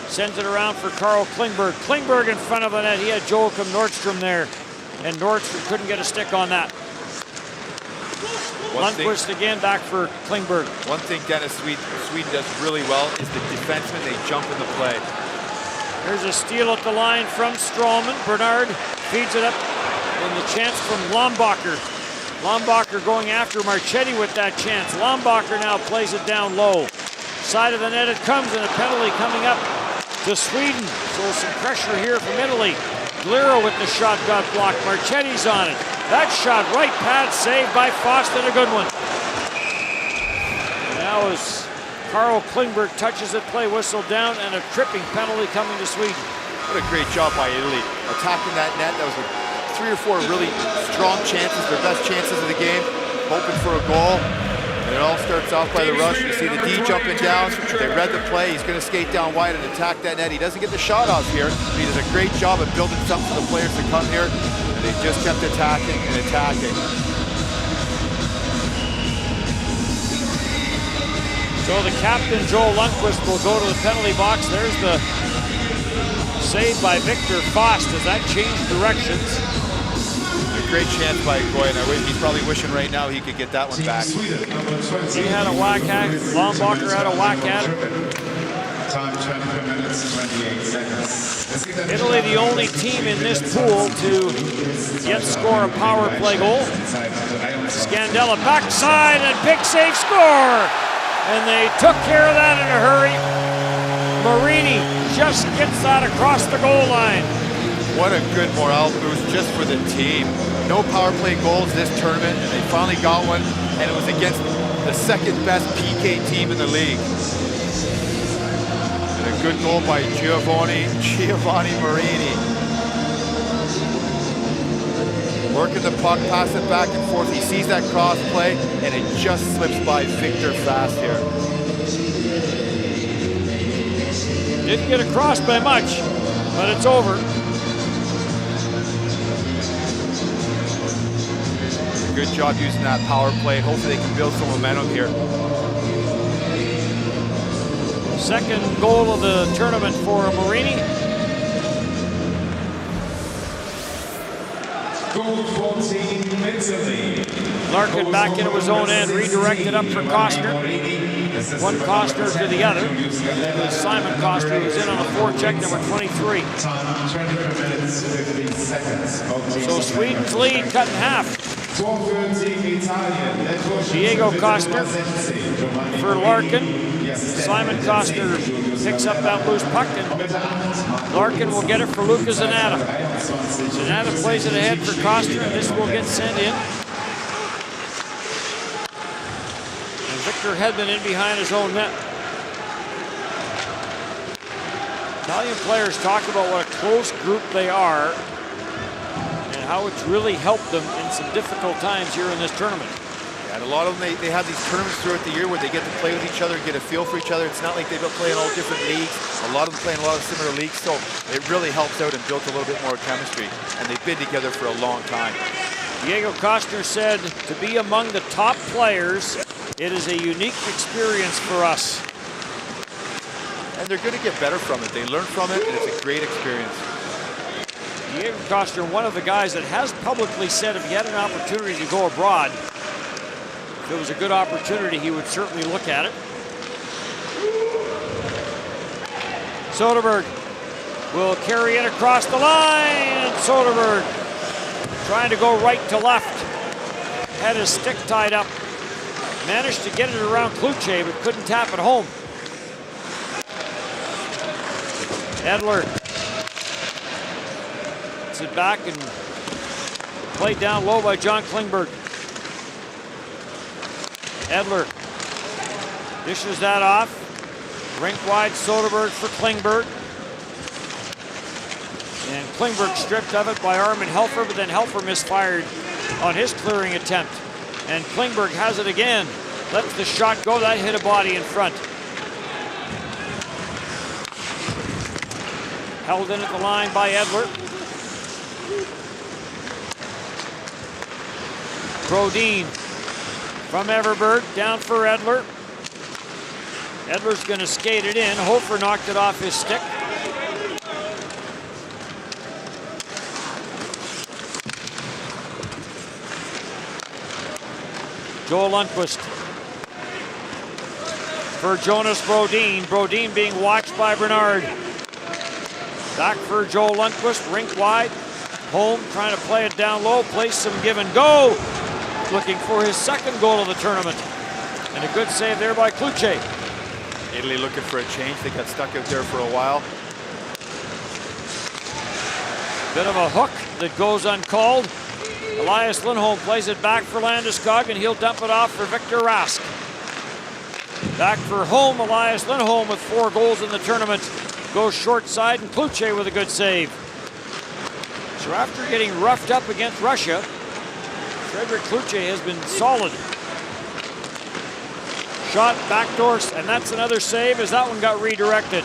sends it around for Carl Klingberg. Klingberg in front of the net. He had Joachim Nordstrom there, and Nordstrom couldn't get a stick on that. Lundqvist again back for Klingberg. One thing Dennis Sweden does really well is the defensemen, they jump in the play. There's a steal at the line from Strålman. Bernard feeds it up, and the chance from Lombacher. Lombacher going after Marchetti with that chance. Lombacher now plays it down low. Side of the net it comes, and a penalty coming up to Sweden. So some pressure here from Italy. Glero with the shot got blocked. Marchetti's on it. That shot right pad saved by Foston, a good one. Now as Carl Klingberg touches it, play whistle down, and a tripping penalty coming to Sweden. What a great job by Italy. Attacking that net, that was 3 or 4 really strong chances, their best chances of the game, hoping for a goal. And it all starts off by the rush. You see the D jumping down. They read the play. He's going to skate down wide and attack that net. He doesn't get the shot off here, but he does a great job of building something for the players to come here. And they just kept attacking and attacking. So the captain, Joel Lundqvist, will go to the penalty box. There's the save by Victor Fost as that changed directions. A great chance by Goyen. He's probably wishing right now he could get that one back. He had a whack at it. Lombacher had a whack at it. Time 24 minutes, 28 seconds. Italy, the only team in this pool to yet score a power play goal. Scandella backside and big save, score! And they took care of that in a hurry. Marini just gets that across the goal line. What a good morale boost just for the team. No power play goals this tournament, and they finally got one, and it was against the second best PK team in the league. And a good goal by Giovanni Marini. Working the puck, pass it back and forth. He sees that cross play, and it just slips by Victor fast here. Didn't get across by much, but it's over. Good job using that power play. Hopefully they can build some momentum here. Second goal of the tournament for Marini. Goal 14, Italy. Larkin back into his own end, redirected up for Costner. One Costner to the other. Simon Costner was in on a forecheck, number 23. Time 24 minutes, 50 seconds. So Sweden's lead cut in half. Diego Costner for Larkin. Simon Costner picks up that loose puck, and Larkin will get it for Lucas Zanata. Zanata plays it ahead for Costner, and this will get sent in. And Victor Hedman in behind his own net. Italian players talk about what a close group they are and how it's really helped them in some difficult times here in this tournament. And a lot of them, they have these tournaments throughout the year where they get to play with each other, get a feel for each other. It's not like they've been playing all different leagues. A lot of them play in a lot of similar leagues, so it really helps out and built a little bit more chemistry. And they've been together for a long time. Diego Costner said, to be among the top players, it is a unique experience for us. And they're going to get better from it. They learn from it, and it's a great experience. Diego Costner, one of the guys that has publicly said if he had an opportunity to go abroad, if it was a good opportunity, he would certainly look at it. Soderberg will carry it across the line. Soderberg trying to go right to left. Had his stick tied up. Managed to get it around Kluche, but couldn't tap it home. Edler gets it back and played down low by John Klingberg. Edler dishes that off. Rink wide Soderberg for Klingberg. And Klingberg stripped of it by Armin Helfer, but then Helfer misfired on his clearing attempt. And Klingberg has it again. Lets the shot go. That hit a body in front. Held in at the line by Edler. Brodin from Everberg, down for Edler. Edler's going to skate it in. Hofer knocked it off his stick. Joel Lundqvist for Jonas Brodin. Brodin being watched by Bernard. Back for Joel Lundqvist, rink wide. Holm trying to play it down low, plays some give and go. Looking for his second goal of the tournament. And a good save there by Kluche. Italy looking for a change. They got stuck out there for a while. Bit of a hook that goes uncalled. Elias Lindholm plays it back for Landeskog, and he'll dump it off for Victor Rask. Back for home, Elias Lindholm with 4 goals in the tournament. Goes short side, and Kluche with a good save. So after getting roughed up against Russia, Frederick Kluche has been solid. Shot backdoors, and that's another save as that one got redirected.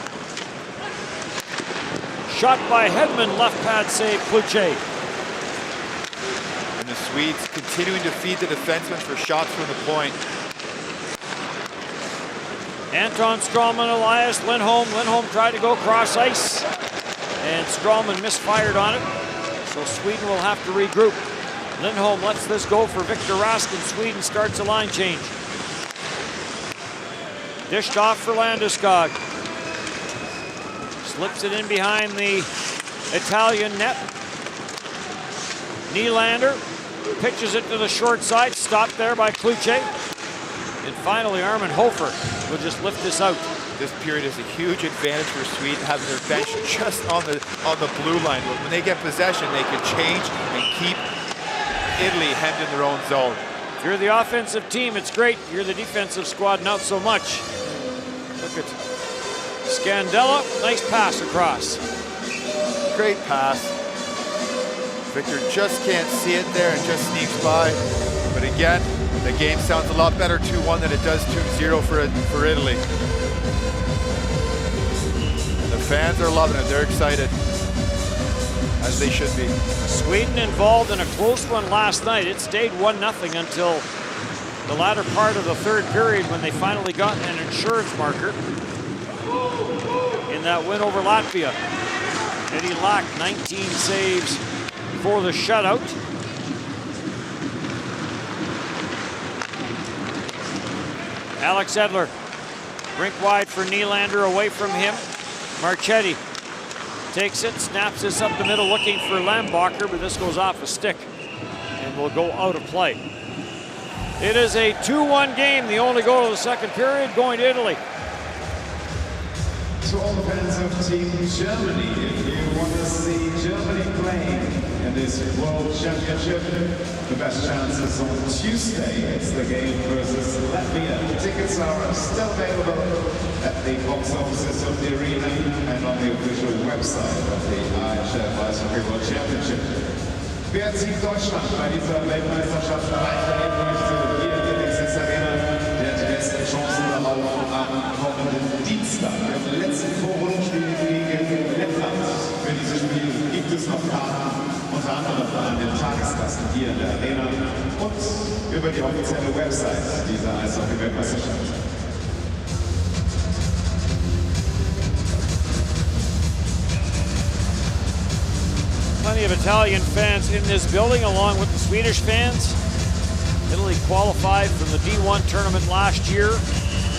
Shot by Hedman, left pad save, Kluche. And the Swedes continuing to feed the defensemen for shots from the point. Anton Strålman, Elias Lindholm. Lindholm tried to go cross ice, and Strålman misfired on it. So Sweden will have to regroup. Lindholm lets this go for Victor Rask, and Sweden starts a line change. Dished off for Landeskog. Flips it in behind the Italian net. Nylander pitches it to the short side, stopped there by Kluche. And finally, Armin Hofer will just lift this out. This period is a huge advantage for Sweden, having their bench just on the blue line. When they get possession, they can change and keep Italy hemmed in their own zone. If you're the offensive team, it's great. You're the defensive squad, not so much. Look at Scandella, nice pass across. Great pass. Victor just can't see it there and just sneaks by. But again, the game sounds a lot better 2-1 than it does 2-0 for Italy. The fans are loving it. They're excited, as they should be. Sweden involved in a close one last night. It stayed 1-0 until the latter part of the third period when they finally got an insurance marker in that win over Latvia. Eddie Lack, 19 saves for the shutout. Alex Edler, rink wide for Nylander, away from him. Marchetti takes it, snaps this up the middle looking for Lambacher, but this goes off a stick and will go out of play. It is a 2-1 game, the only goal of the second period going to Italy. To all the fans of Team Germany, if you want to see Germany playing in this World Championship, the best chance is on Tuesday. It's the game versus Latvia. Tickets are still available at the box offices of the arena and on the official website of the IIHF Ice Hockey World Championship. Wer zieht Deutschland bei dieser Weltmeisterschaft weiterhin möchte, hier in der Nexus Arena, der hat die besten Chancen darauf am kommenden Dienstag. Im letzten Vorrundenspiel gegen Lettland. Für dieses Spiel gibt es noch Karten, unter anderem an den Tageskassen hier in der Arena und über die offizielle Website dieser Eishockey-Weltmeisterschaft. Plenty of Italian fans in this building, along with the Swedish fans. Italy qualified from the D1 tournament last year.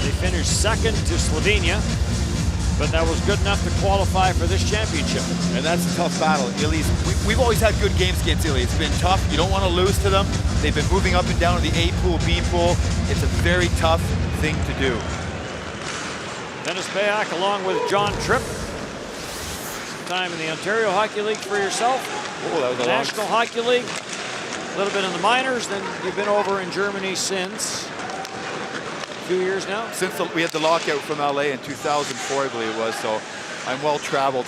They finished second to Slovenia, but that was good enough to qualify for this championship. And that's a tough battle. We've always had good games against Italy. It's been tough. You don't want to lose to them. They've been moving up and down to the A pool, B pool. It's a very tough thing to do. Dennis Bayak along with John Tripp. Time in the Ontario Hockey League for yourself. Oh, that was a National Hockey League, a little bit in the minors, then you've been over in Germany since a few years now? Since we had the lockout from LA in 2004, I believe it was, so I'm well traveled.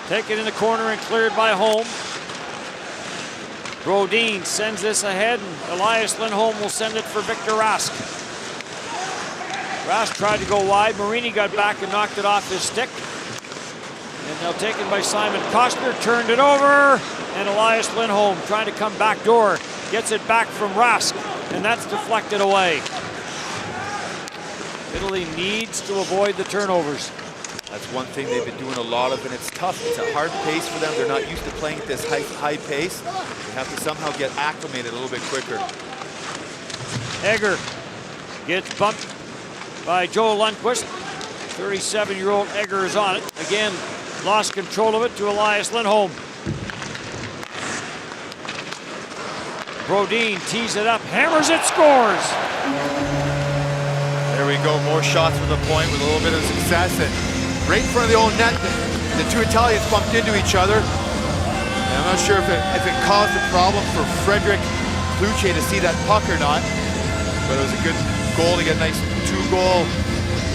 Taken in the corner and cleared by Holm. Brodin sends this ahead, and Elias Lindholm will send it for Victor Rask. Rask tried to go wide. Marini got back and knocked it off his stick. And now taken by Simon Costner, turned it over. And Elias Lindholm trying to come back door. Gets it back from Rask, and that's deflected away. Italy needs to avoid the turnovers. That's one thing they've been doing a lot of, and it's tough. It's a hard pace for them. They're not used to playing at this high pace. They have to somehow get acclimated a little bit quicker. Egger gets bumped by Joe Lundqvist. 37-year-old Egger is on it. Again, lost control of it to Elias Lindholm. Brodin tees it up, hammers it, scores! There we go, more shots from the point with a little bit of success. And right in front of the own net, the two Italians bumped into each other. And I'm not sure if it caused a problem for Frederick Kluche to see that puck or not. But it was a good goal to get a nice 2-goal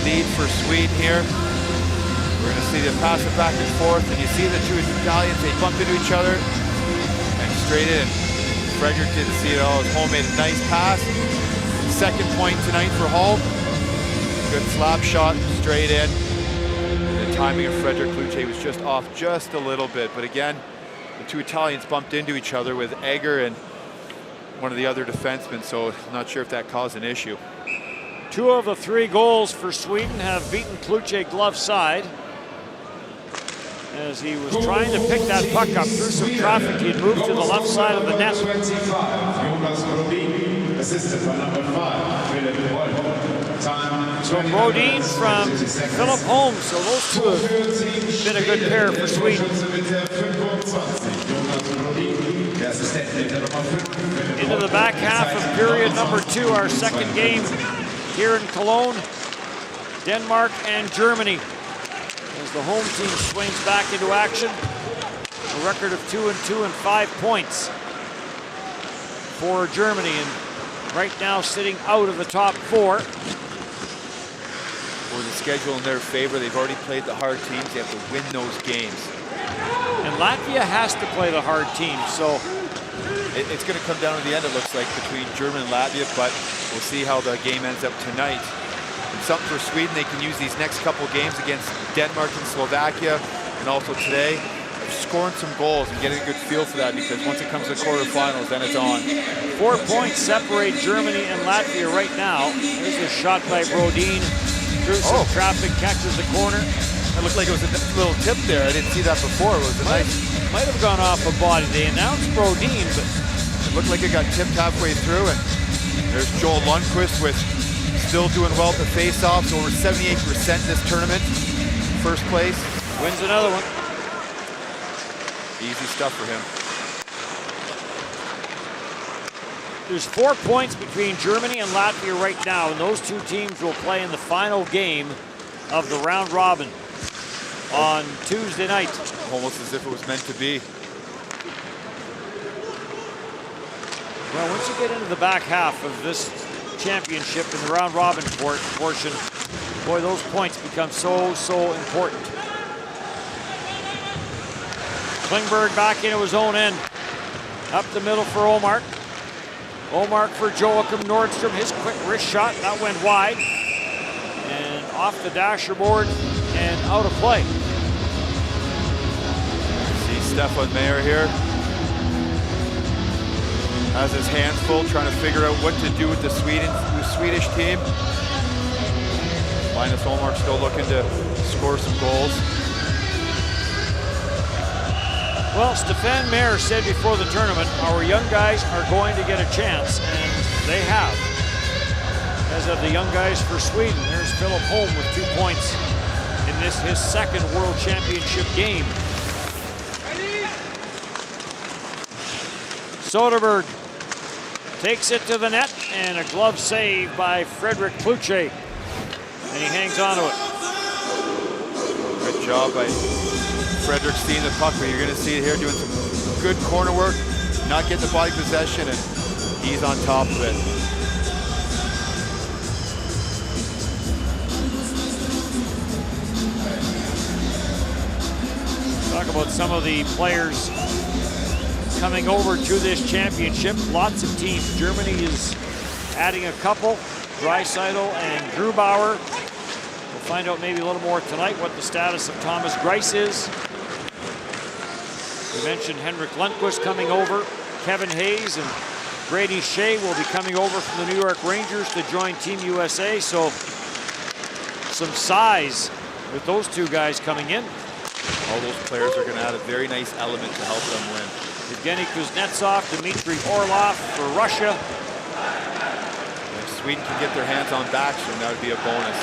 lead for Sweden here. We're going to see them pass it back and forth, and you see the two Italians, they bump into each other and straight in. Frederick didn't see it all. His Holm made a nice pass. Second point tonight for Holm. Good slap shot, straight in. The timing of Frederick Kluche was just off just a little bit, but again, the two Italians bumped into each other with Egger and one of the other defensemen, so I'm not sure if that caused an issue. 2 of the 3 goals for Sweden have beaten Kluche glove side. As he was trying to pick that puck up through some traffic, he had moved to the left side of the net. 25, Jonas Brodin, assisted by number 5, Philip Wolf. So Brodin from Philip Holmes. So those two have been a good pair for Sweden. Into the back half of period number 2, our second game here in Cologne. Denmark and Germany. As the home team swings back into action. A record of 2-2 and 5 points for Germany, and right now sitting out of the top 4. With the schedule in their favor, they've already played the hard teams. They have to win those games. And Latvia has to play the hard teams, so it's going to come down to the end, it looks like, between Germany and Latvia, but we'll see how the game ends up tonight. And something for Sweden, they can use these next couple games against Denmark and Slovakia, and also today, scoring some goals and getting a good feel for that, because once it comes to quarterfinals, then it's on. 4 points separate Germany and Latvia right now. There's a shot by Brodin through some traffic, catches the corner. It looked like it was a little tip there. I didn't see that before. It was a nice... Might have gone off a body. They announced Brodin, but it looked like it got tipped halfway through, and there's Joel Lundqvist with still doing well at the face-offs, over 78% this tournament. First place. Wins another one. Easy stuff for him. There's 4 points between Germany and Latvia right now, and those two teams will play in the final game of the round robin on Tuesday night. Almost as if it was meant to be. Well, once you get into the back half of this championship in the round robin portion, boy, those points become so important. Klingberg back into his own end. Up the middle for Omar. Omar for Joachim Nordstrom. His quick wrist shot, that went wide. And off the dasher board and out of play. See Stefan Meyer here. Has his hands full trying to figure out what to do with the Swedish team. Linus Omar still looking to score some goals. Well, Stefan Meyer said before the tournament, our young guys are going to get a chance, and they have. As of the young guys for Sweden, there's Philip Holm with 2 points in this, his second World Championship game. Soderberg takes it to the net, and a glove save by Frederick Kluche, and he hangs on to it. Good job by Frederick seeing the puck, but you're going to see it here doing some good corner work, not getting the body possession, and he's on top of it. Talk about some of the players coming over to this championship. Lots of teams. Germany is adding a couple, Draisaitl and Grubauer. We'll find out maybe a little more tonight what the status of Thomas Greiss is. We mentioned Henrik Lundqvist coming over. Kevin Hayes and Brady Shea will be coming over from the New York Rangers to join Team USA. So some size with those two guys coming in. All those players are going to add a very nice element to help them win. Evgeny Kuznetsov, Dmitry Orlov for Russia. If Sweden can get their hands on Backstrom, that would be a bonus.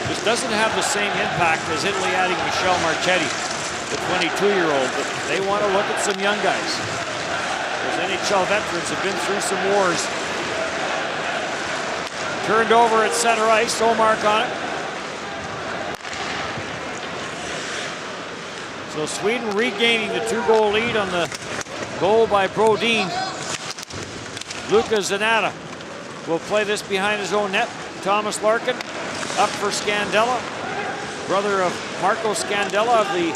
This doesn't have the same impact as Italy adding Michel Marchetti, the 22-year-old, but they want to look at some young guys. Those NHL veterans have been through some wars. Turned over at center ice, Omar on it. So Sweden regaining the 2-goal lead on the goal by Brodin. Luka Zanata will play this behind his own net. Thomas Larkin up for Scandella, brother of Marco Scandella of the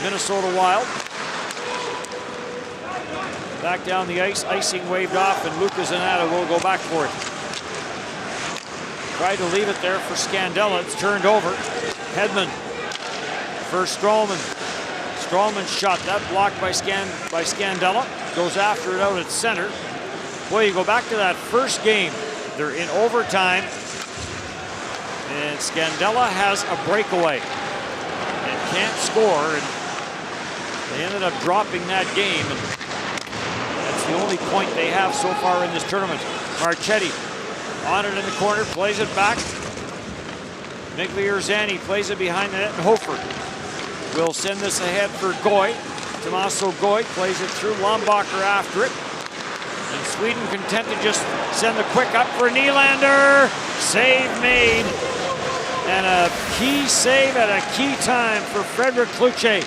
Minnesota Wild. Back down the ice, icing waved off, and Luka Zanata will go back for it. Tried to leave it there for Scandella. It's turned over. Hedman for Stralman. Stralman's shot, that blocked by Scandella. Goes after it out at center. Boy, you go back to that first game. They're in overtime. And Scandella has a breakaway and can't score. And they ended up dropping that game. And that's the only point they have so far in this tournament. Marchetti On it in the corner, plays it back. Migliorzani plays it behind the net, and Hofer will send this ahead for Goy. Tommaso Goy plays it through, Lombacher after it. And Sweden content to just send the quick up for Nylander. Save made. And a key save at a key time for Frederick Kluche.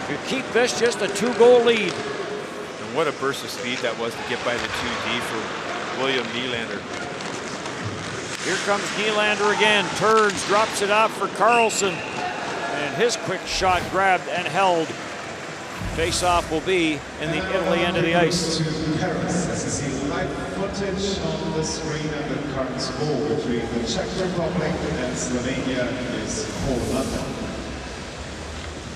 You keep this just a 2-goal lead. And what a burst of speed that was to get by the 2D for William Nylander. Here comes Nylander again. Turns, drops it out for Carlson. And his quick shot grabbed and held. Face-off will be in the Italy end of the ice. To Paris, as you see live footage on the screen of the current score between the Czech Republic and Slovenia is 4-0.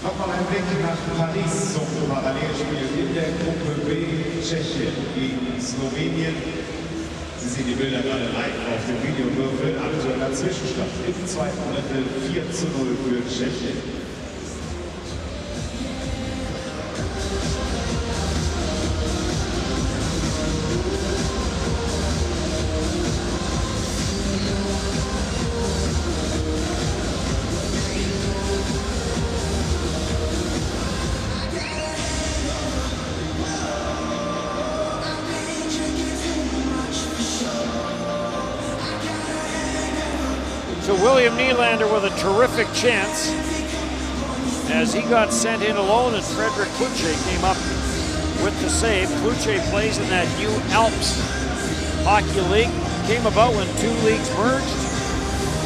Nochmal ein Blick nach Paris zum Parallelspiel in der Gruppe B, Tschechien gegen Slowenien. Sie sehen die Bilder gerade live auf dem Videowürfel. Aktueller Zwischenstand im zweiten Drittel 4:0 für Tschechien. So William Nylander with a terrific chance as he got sent in alone, and Frederick Kluche came up with the save. Kluche plays in that new Alps Hockey League. Came about when 2 leagues merged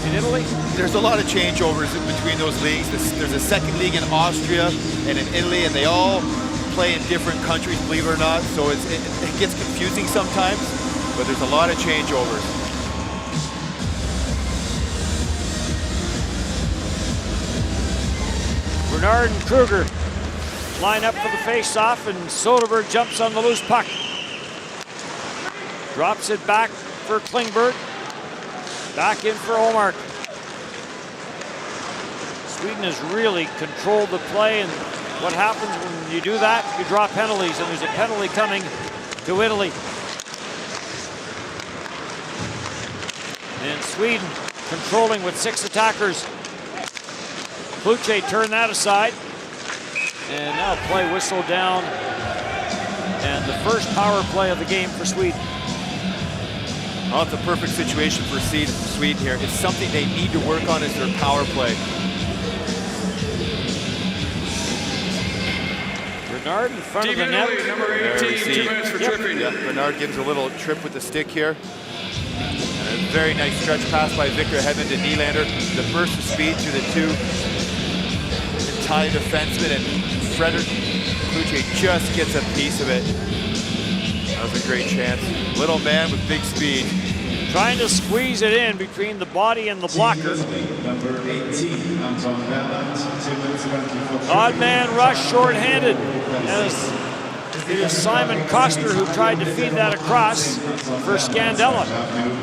in Italy. There's a lot of changeovers in between those leagues. There's a second league in Austria and in Italy, and they all play in different countries, believe it or not. So it gets confusing sometimes, but there's a lot of changeovers. Bernard and Kruger line up for the face-off, and Soderberg jumps on the loose puck. Drops it back for Klingberg. Back in for Omark. Sweden has really controlled the play, and what happens when you do that? You draw penalties, and there's a penalty coming to Italy. And Sweden controlling with 6 attackers. Kluche turned that aside, and now play whistled down, and the first power play of the game for Sweden. Well, it's a perfect situation for Sweden here. It's something they need to work on, is their power play. Bernard in front of the net. Number 18, 2 minutes for tripping. Yeah, Bernard gives a little trip with the stick here. And a very nice stretch pass by Victor Hedman to Nylander. The burst of speed through the 2 Italian defenseman, and Frederick Kluche just gets a piece of it. That was a great chance. Little man with big speed. Trying to squeeze it in between the body and the blocker. Number 18, Anton Berland, 2 minutes 20 for Odd man rush, short-handed. As it is Simon Koster who tried to feed that across for Scandella.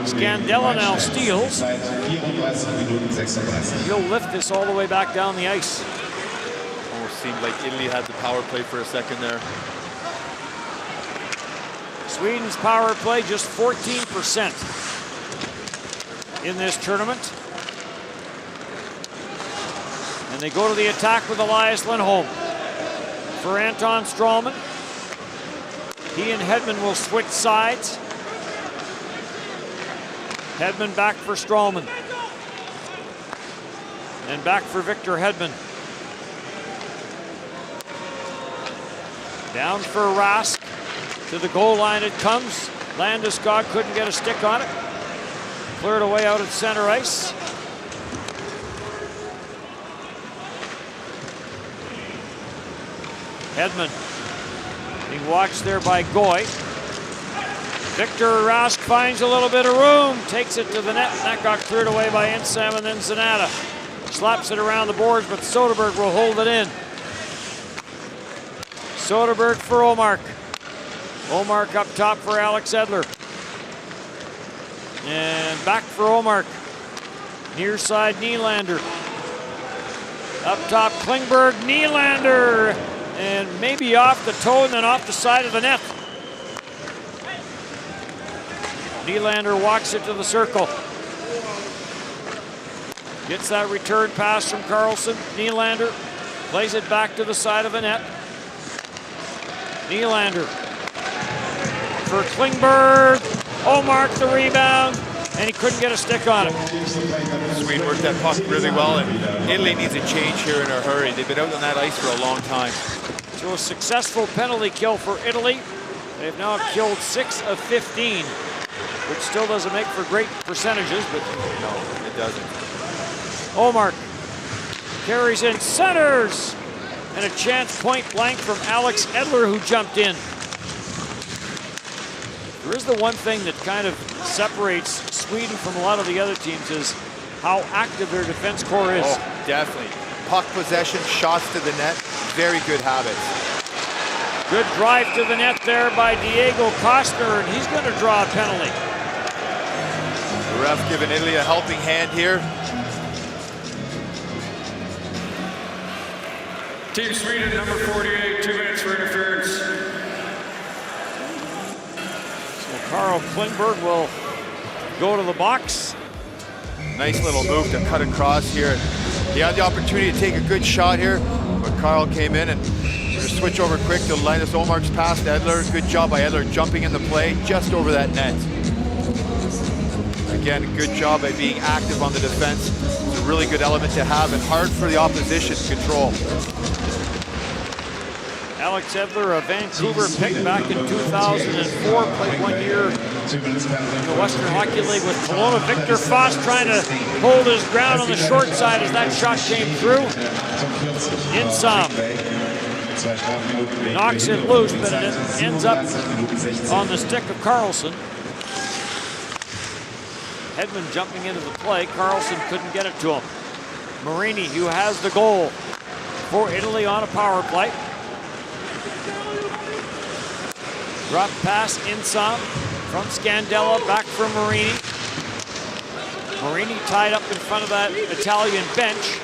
Scandella now steals. He'll lift this all the way back down the ice. Almost seemed like Italy had the power play for a second there. Sweden's power play just 14% in this tournament. And they go to the attack with Elias Lindholm. For Anton Strålman. He and Hedman will switch sides. Hedman back for Strålman. And back for Victor Hedman. Down for Rask. To the goal line it comes. Landeskog couldn't get a stick on it. Cleared away out at center ice. Hedman being watched there by Goy. Victor Rask finds a little bit of room, takes it to the net, and that got cleared away by Insam, and then Zanata slaps it around the boards, but Soderberg will hold it in. Soderberg for Omark. Omark up top for Alex Edler. And back for Omark. Near side Nylander. Up top Klingberg, Nylander. And maybe off the toe and then off the side of the net. Nylander walks it to the circle. Gets that return pass from Karlsson. Nylander plays it back to the side of the net. Nylander for Klingberg. Omark the rebound, and he couldn't get a stick on it. Sweden worked that puck really well, and Italy needs a change here in a hurry. They've been out on that ice for a long time. So a successful penalty kill for Italy. They've now killed 6 of 15, which still doesn't make for great percentages, but no, it doesn't. Omark carries in, centers, and a chance point blank from Alex Edler, who jumped in. There is the one thing that kind of separates Sweden from a lot of the other teams is how active their defense core is. Oh, definitely. Puck possession, shots to the net, very good habits. Good drive to the net there by Diego Costner, and he's going to draw a penalty. The ref giving Italy a helping hand here. Team Sweden, number 48, 2 minutes for interference. So Carl Klingberg will go to the box. Nice little move to cut across here. He had the opportunity to take a good shot here, but Carl came in and just switch over quick to Linus Omark's pass to Edler. Good job by Edler jumping in the play just over that net. Again, good job by being active on the defense. It's a really good element to have and hard for the opposition to control. Alex Edler, a Vancouver pick back in 2004, played 1 year in the Western Hockey League with Kelowna. Victor Foss trying to hold his ground on the short side as that shot came through. Insom knocks it loose, but it ends up on the stick of Karlsson. Hedman jumping into the play. Karlsson couldn't get it to him. Marini, who has the goal for Italy on a power play. Drop pass Insom from Scandella, back for Marini. Marini tied up in front of that Italian bench.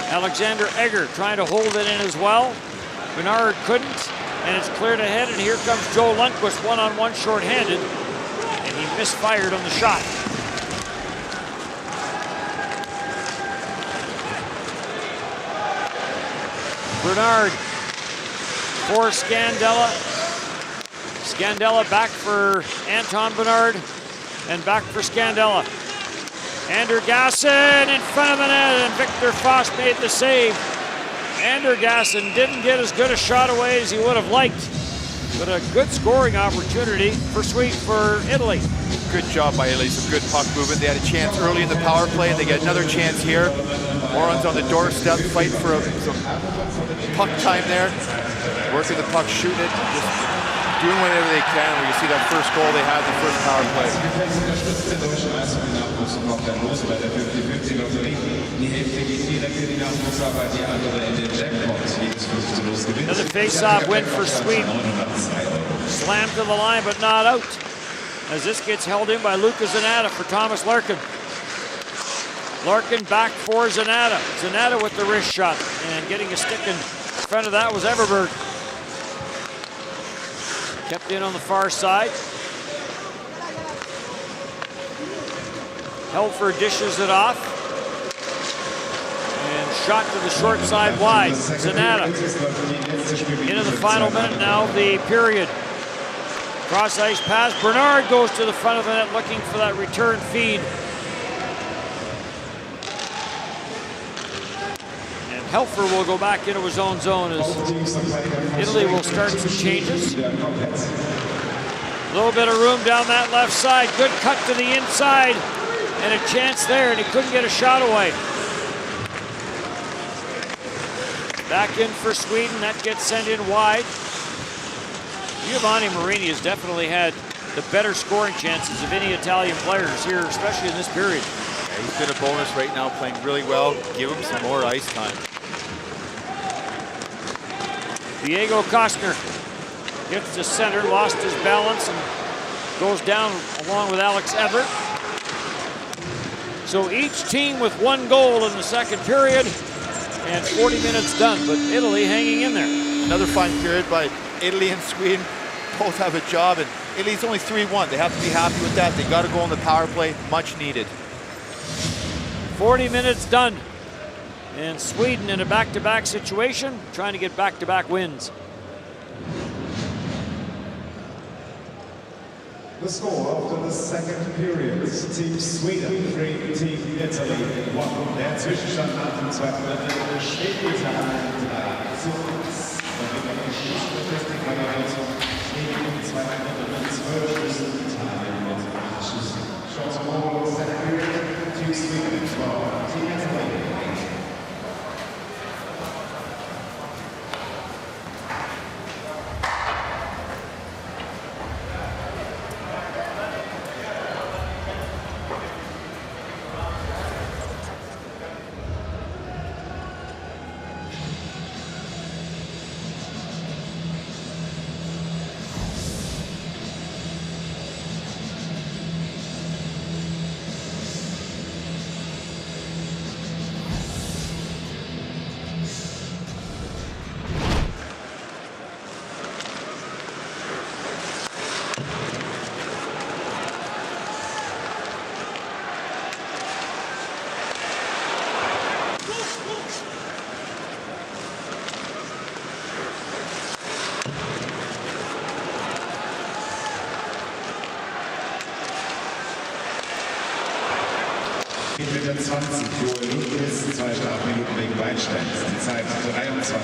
Alexander Egger trying to hold it in as well. Bernard couldn't, and it's cleared ahead, and here comes Joe Lundqvist one-on-one shorthanded, and he misfired on the shot. Bernard for Scandella. Scandella back for Anton Bernard, and back for Scandella. Andergassen in front of the net, and Victor Foss made the save. Andergassen didn't get as good a shot away as he would have liked, but a good scoring opportunity for Italy. Good job by Italy, some good puck movement. They had a chance early in the power play, and they get another chance here. Moron's on the doorstep, fighting for some puck time there. Working the puck, shooting it, just doing whatever they can. We can see that first goal they had in the first power play. Another face-off win for Sweden. Slammed to the line, but not out, as this gets held in by Lucas Zanata for Thomas Larkin. Larkin back for Zanata. Zanata with the wrist shot, and getting a stick in front of that was Everberg. Kept in on the far side. Helfer dishes it off. And shot to the short side wide. Zanata. Into the final minute now of the period. Cross ice pass. Bernard goes to the front of the net looking for that return feed. Helfer will go back into his own zone as Italy will start some changes. A little bit of room down that left side. Good cut to the inside, and a chance there, and he couldn't get a shot away. Back in for Sweden. That gets sent in wide. Giovanni Marini has definitely had the better scoring chances of any Italian players here, especially in this period. Yeah, he's been a bonus right now, playing really well. Give him some more ice time. Diego Costner gets to center, lost his balance, and goes down along with Alex Everett. So each team with one goal in the second period, and 40 minutes done, but Italy hanging in there. Another fine period by Italy and Sweden. Both have a job, and Italy's only 3-1. They have to be happy with that. They got to go on the power play, much needed. 40 minutes done. And Sweden in a back-to-back situation, trying to get back-to-back wins. The score after the second period is Team Sweden 3, Team Italy 1. Der Zwischenstand nach dem zweiten Drittel steht wieder 3:1. Damit die Schlussstatistik steht im zweiten Drittel mit 12 Schüssen, Italien mit 8 Schüssen. Shots on goal, second period, Team Sweden 12, Team Italy 8. Mit der 20 Joel Lundqvist, 2 Strafminuten wegen Beinstellens. Die Zeit 23:28.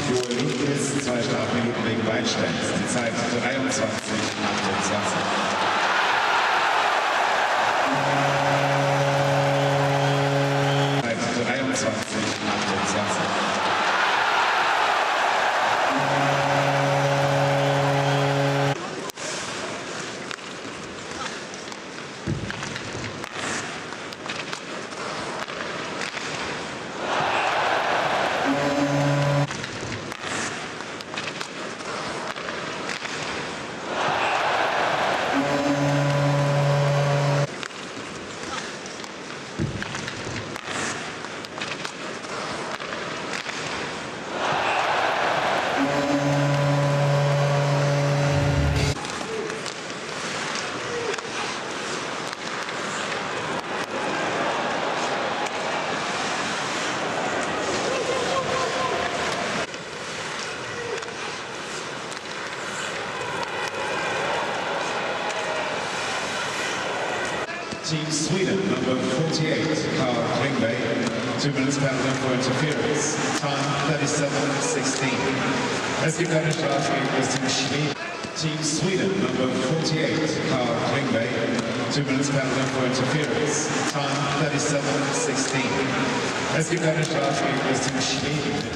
Joel Lundqvist, 2 Strafminuten wegen Beinstellens. Die Zeit 23:28. Team Sweden, number 48, Carl Klingberg, 2 minutes penalty for interference, time 37:16. Es gibt eine Strafe gegen das Team Schweden. Team Sweden, number 48, Carl Klingberg, 2 minutes penalty for interference, time 37:16. Es gibt eine Strafe gegen das Team Schweden.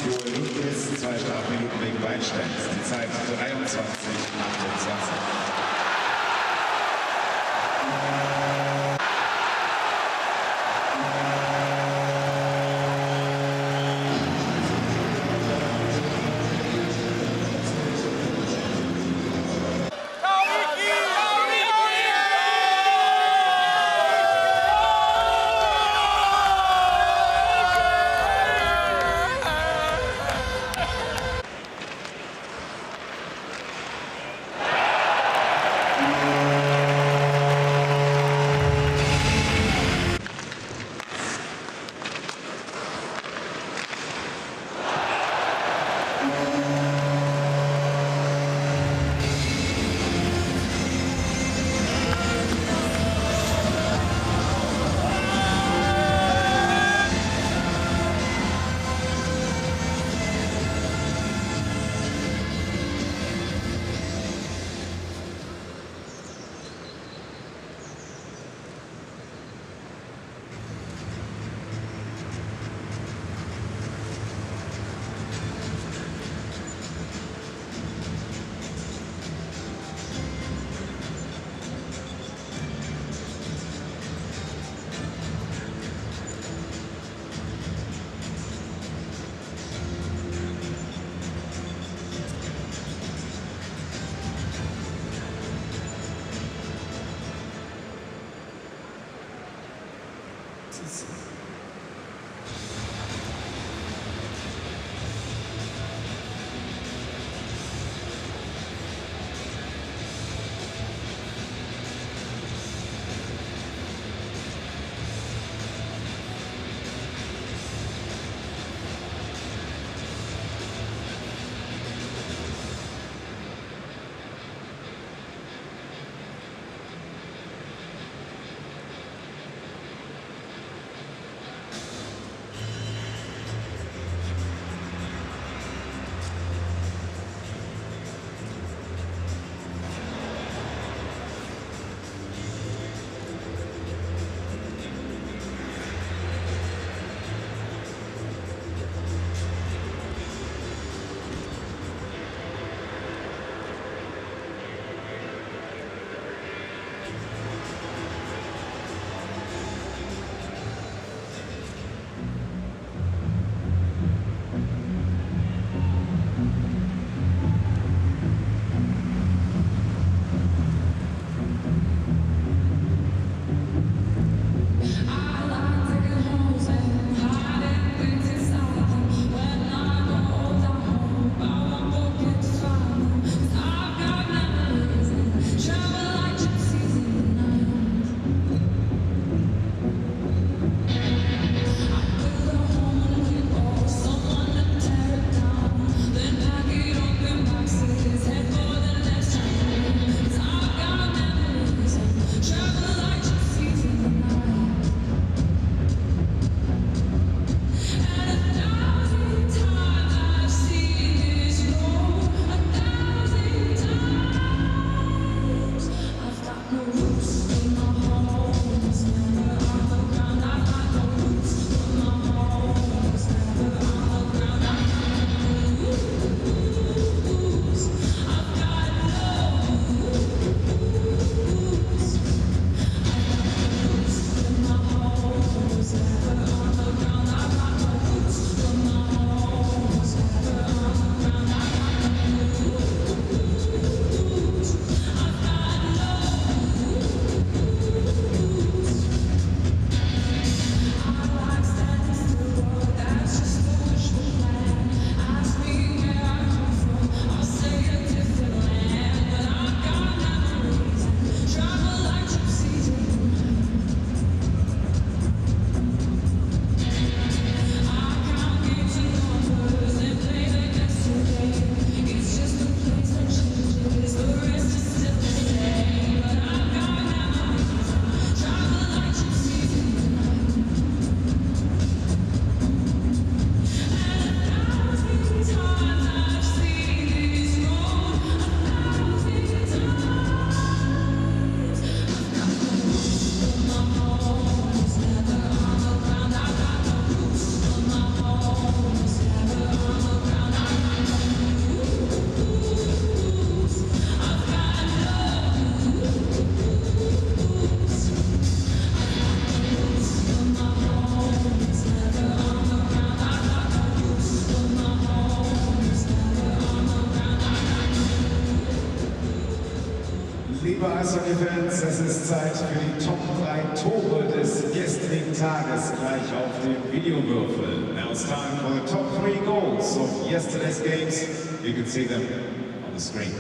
Joel Lundqvist, 2 Strafminuten wegen Beinstellens. Die Zeit 23:28. Eishockey-Fans, es ist Zeit für die Top 3 Tore des gestrigen Tages gleich auf dem Videowürfel. Now it's time for the top 3 goals of yesterday's games. You can see them on the screen.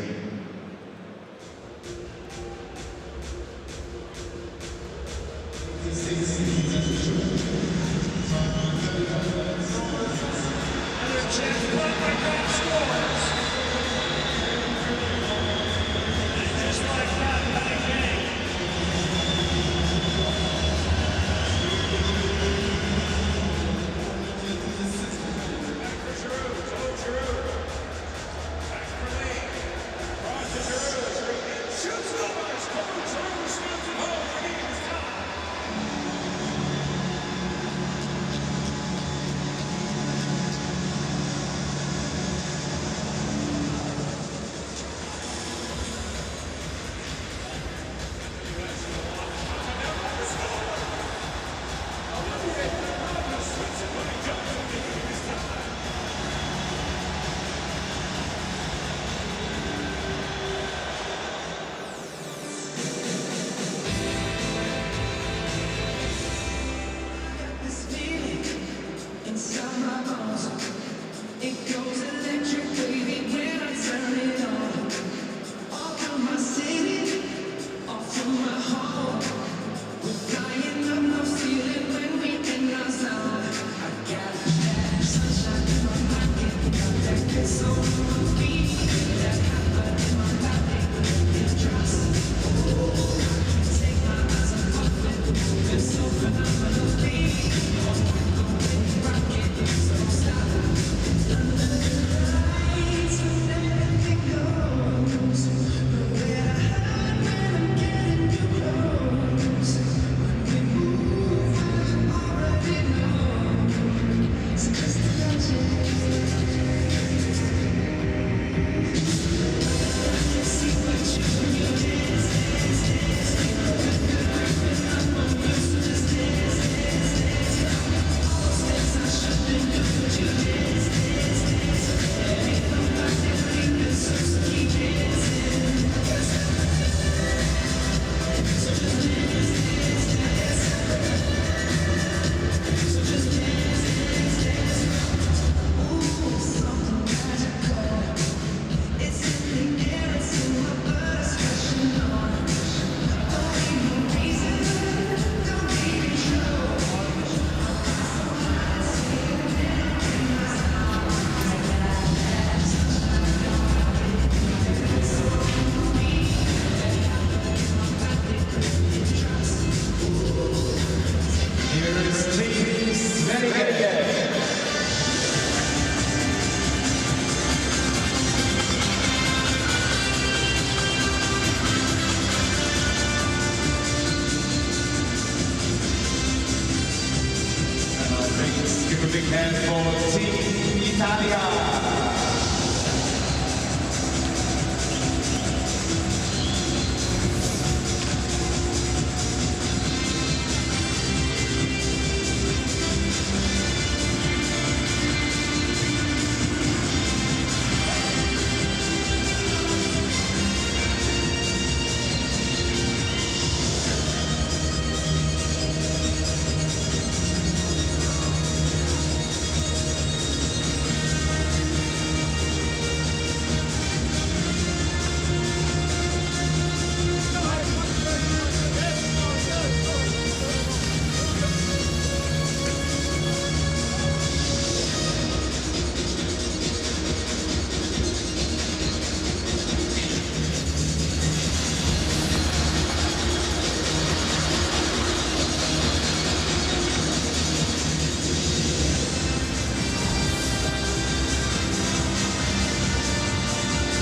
Big hand for Team Italia.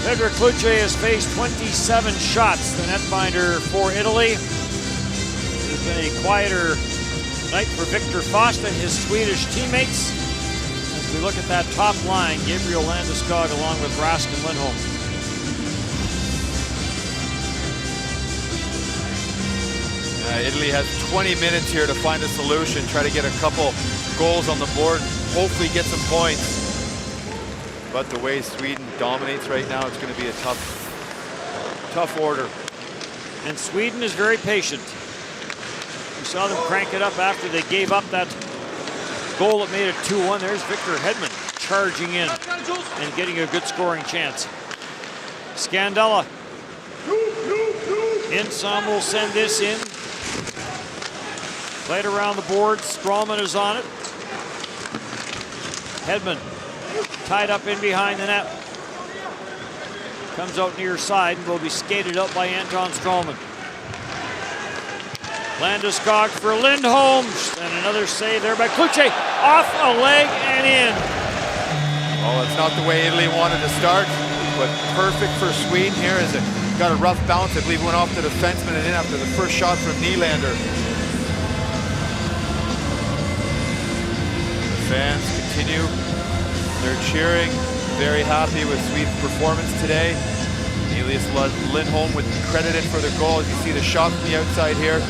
Federic Luce has faced 27 shots, the netminder for Italy. It has been a quieter night for Victor Fost and his Swedish teammates. As we look at that top line, Gabriel Landeskog along with Raskin Lindholm. Italy has 20 minutes here to find a solution, try to get a couple goals on the board, hopefully get some points. But the way Sweden dominates right now, it's going to be a tough order. And Sweden is very patient. We saw them crank it up after they gave up that goal that made it 2-1. There's Victor Hedman charging in and getting a good scoring chance. Scandella. Insom will send this in. Played around the board. Strawman is on it. Hedman tied up in behind the net. Comes out near side and will be skated out by Anton Strawman. Landeskog for Lindholm, and another save there by Kluche. Off a leg and in. Well, it's not the way Italy wanted to start, but perfect for Sweden here as it got a rough bounce. I believe it went off the defenseman and in after the first shot from Nylander. The fans continue their cheering. Very happy with Sweden's performance today. Elias Lindholm with credited for the goal. As you see the shot from the outside here.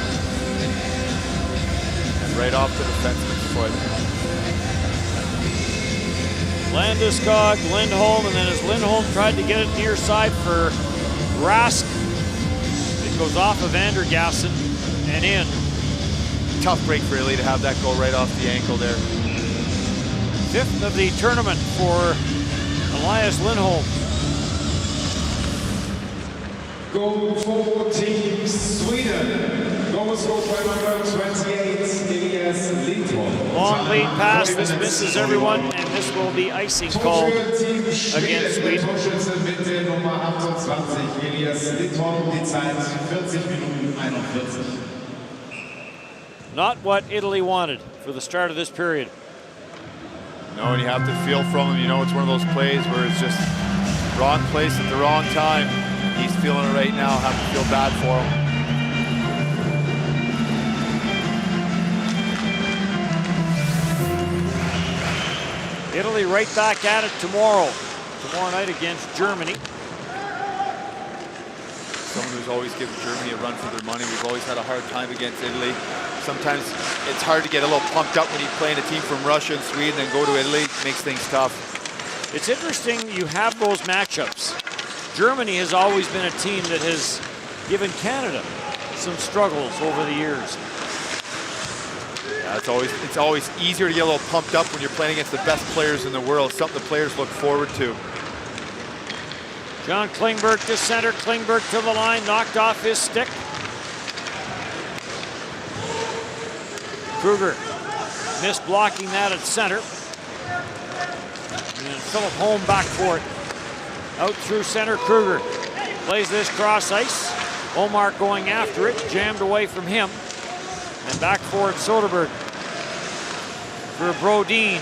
And right off the defenseman's foot. Landeskog, Lindholm, and then as Lindholm tried to get it near side for Rask, it goes off of Vandergassen and in. Tough break for Italy to have that go right off the ankle there. 5th of the tournament for Elias Lindholm. Goal for Team Sweden. Goal scored by number 28, Elias Lindholm. Long lead pass. This misses everyone, and this will be icing called against Sweden. Torschütze mit der Nummer 28, Elias Lindholm. Die Zeit 40 Minuten 41. Not what Italy wanted for the start of this period. No, and you have to feel from him. You know, it's one of those plays where it's just wrong place at the wrong time. He's feeling it right now. Have to feel bad for him. Italy right back at it tomorrow night against Germany. Someone who's always given Germany a run for their money. We've always had a hard time against Italy. Sometimes it's hard to get a little pumped up when you're playing a team from Russia and Sweden and go to Italy. It makes things tough. It's interesting you have those matchups. Germany has always been a team that has given Canada some struggles over the years. Yeah, it's always easier to get a little pumped up when you're playing against the best players in the world. Something the players look forward to. John Klingberg to center. Klingberg to the line, knocked off his stick. Kruger missed blocking that at center. And Philip Holm back for it. Out through center, Kruger plays this cross ice. Omar going after it, jammed away from him. And back for it, Soderberg for Brodin.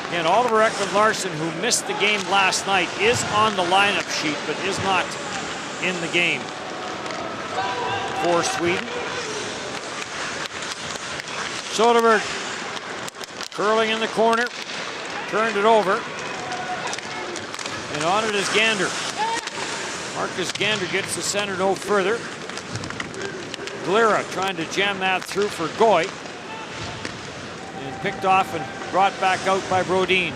Again, Oliver Ekman-Larsson, who missed the game last night, is on the lineup sheet, but is not in the game for Sweden. Soderberg curling in the corner, turned it over. And on it is Gander. Marcus Gander gets the center no further. Glera trying to jam that through for Goy. And picked off and brought back out by Brodin.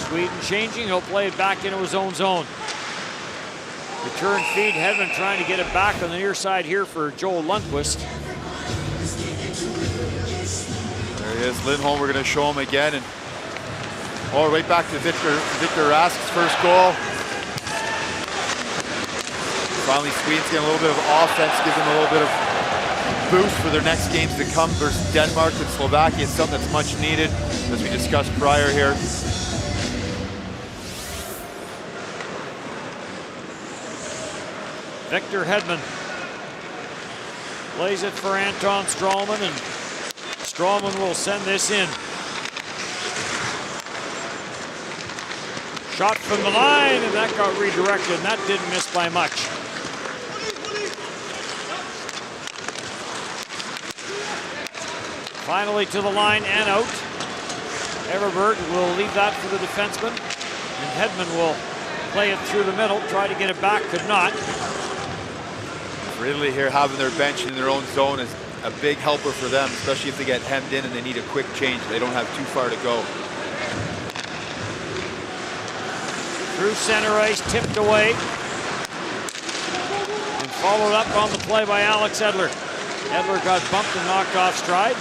Sweden changing, he'll play it back into his own zone. Return feed, Hedman trying to get it back on the near side here for Joel Lundqvist. There he is, Lindholm, we're gonna show him again. And right back to Victor Rask's first goal. Finally, Sweden's getting a little bit of offense, gives them a little bit of boost for their next games to come versus Denmark and Slovakia. It's something that's much needed, as we discussed prior here. Victor Hedman plays it for Anton Strawman, and Strawman will send this in. Shot from the line, and that got redirected, and that didn't miss by much. Finally to the line and out. Everberg will leave that for the defenseman, and Hedman will play it through the middle, try to get it back, could not. For Italy here, having their bench in their own zone is a big helper for them, especially if they get hemmed in and they need a quick change. They don't have too far to go. Through center ice, tipped away. And followed up on the play by Alex Edler. Edler got bumped and knocked off stride.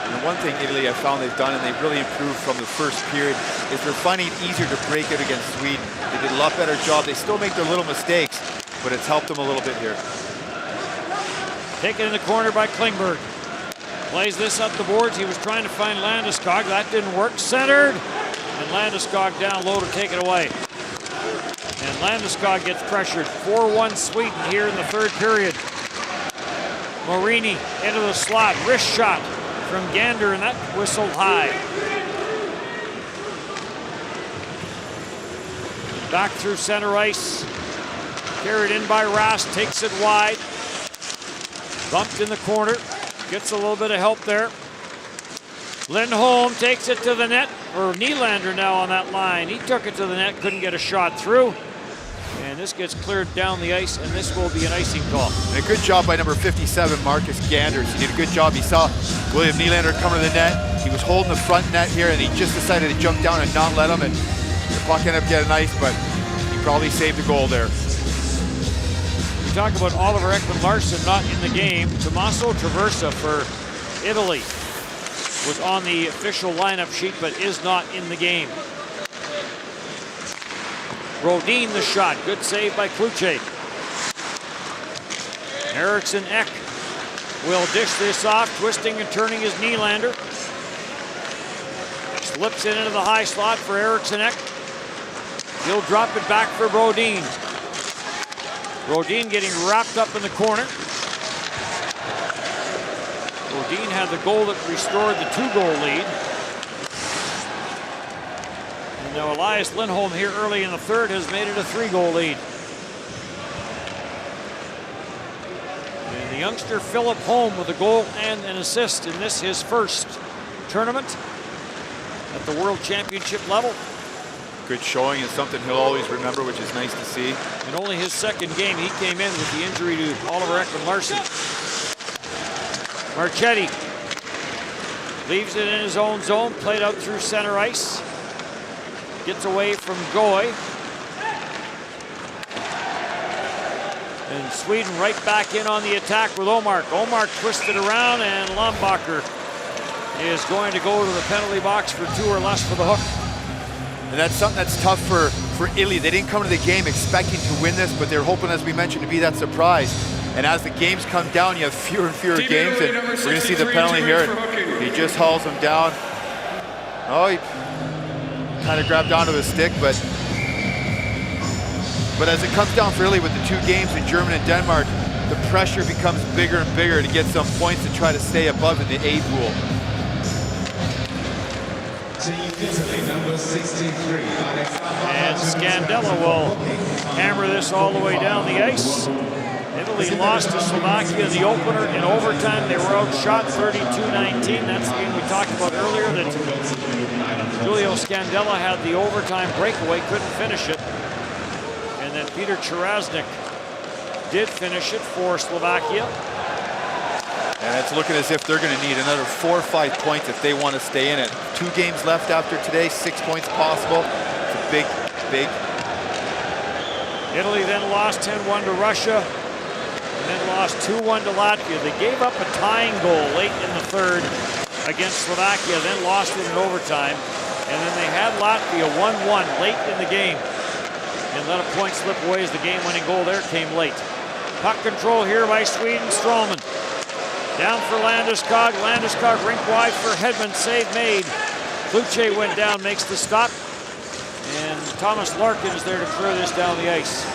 And one thing Italy I found they've done, and they've really improved from the first period, is they're finding it easier to break it against Sweden. They did a lot better job. They still make their little mistakes, but it's helped them a little bit here. Taken in the corner by Klingberg. Plays this up the boards. He was trying to find Landeskog. That didn't work. Centered. And Landeskog down low to take it away. And Landeskog gets pressured. 4-1 Sweden here in the third period. Morini into the slot. Wrist shot from Gander, and that whistled high. Back through center ice. Carried in by Rast. Takes it wide. Bumped in the corner. Gets a little bit of help there. Lindholm takes it to the net, or Nylander now on that line. He took it to the net, couldn't get a shot through. And this gets cleared down the ice, and this will be an icing call. And a good job by number 57, Marcus Ganders. He did a good job. He saw William Nylander coming to the net. He was holding the front net here, and he just decided to jump down and not let him. And the puck ended up getting ice, but he probably saved the goal there. We talk about Oliver Ekman-Larsson not in the game. Tommaso Traversa for Italy was on the official lineup sheet, but is not in the game. Brodin the shot. Good save by Kluche. Eriksson Ek will dish this off. Twisting and turning is Nylander. Slips it into the high slot for Eriksson Ek. He'll drop it back for Brodin. Brodin getting wrapped up in the corner. Brodin had the goal that restored the 2-goal lead. And now Elias Lindholm here early in the third has made it a 3-goal lead. And the youngster Philip Holm with a goal and an assist in this, his first tournament at the World Championship level. Good showing and something he'll always remember, which is nice to see. And only his second game, he came in with the injury to Oliver Ekman-Larsson. Marchetti leaves it in his own zone, played out through center ice. Gets away from Goy. And Sweden right back in on the attack with Omar. Omar twisted around, and Lombacher is going to go to the penalty box for 2 or less for the hook. And that's something that's tough for Italy. They didn't come to the game expecting to win this, but they're hoping, as we mentioned, to be that surprise. And as the games come down, you have fewer and fewer games, and we're going to see the penalty here. He just hauls him down. Oh, he kind of grabbed onto the stick, but as it comes down for Italy with the 2 games in Germany and Denmark, the pressure becomes bigger and bigger to get some points to try to stay above in the A pool. And Scandella will hammer this all the way down the ice. Italy lost to Slovakia in the opener in overtime. They were outshot 32-19. That's the game we talked about earlier, that Julio Scandella had the overtime breakaway, couldn't finish it. And then Peter Čereznik did finish it for Slovakia. And it's looking as if they're going to need another 4 or 5 points if they want to stay in it. 2 games left after today, 6 points possible. It's a big, big. Italy then lost 10-1 to Russia, and then lost 2-1 to Latvia. They gave up a tying goal late in the third against Slovakia, then lost it in overtime. And then they had Latvia 1-1 late in the game and let a point slip away as the game-winning goal there came late. Puck control here by Sweden. Strowman down for Landeskog. Landeskog rink wide for Hedman. Save made. Kluche went down, makes the stop. And Thomas Larkin is there to clear this down the ice.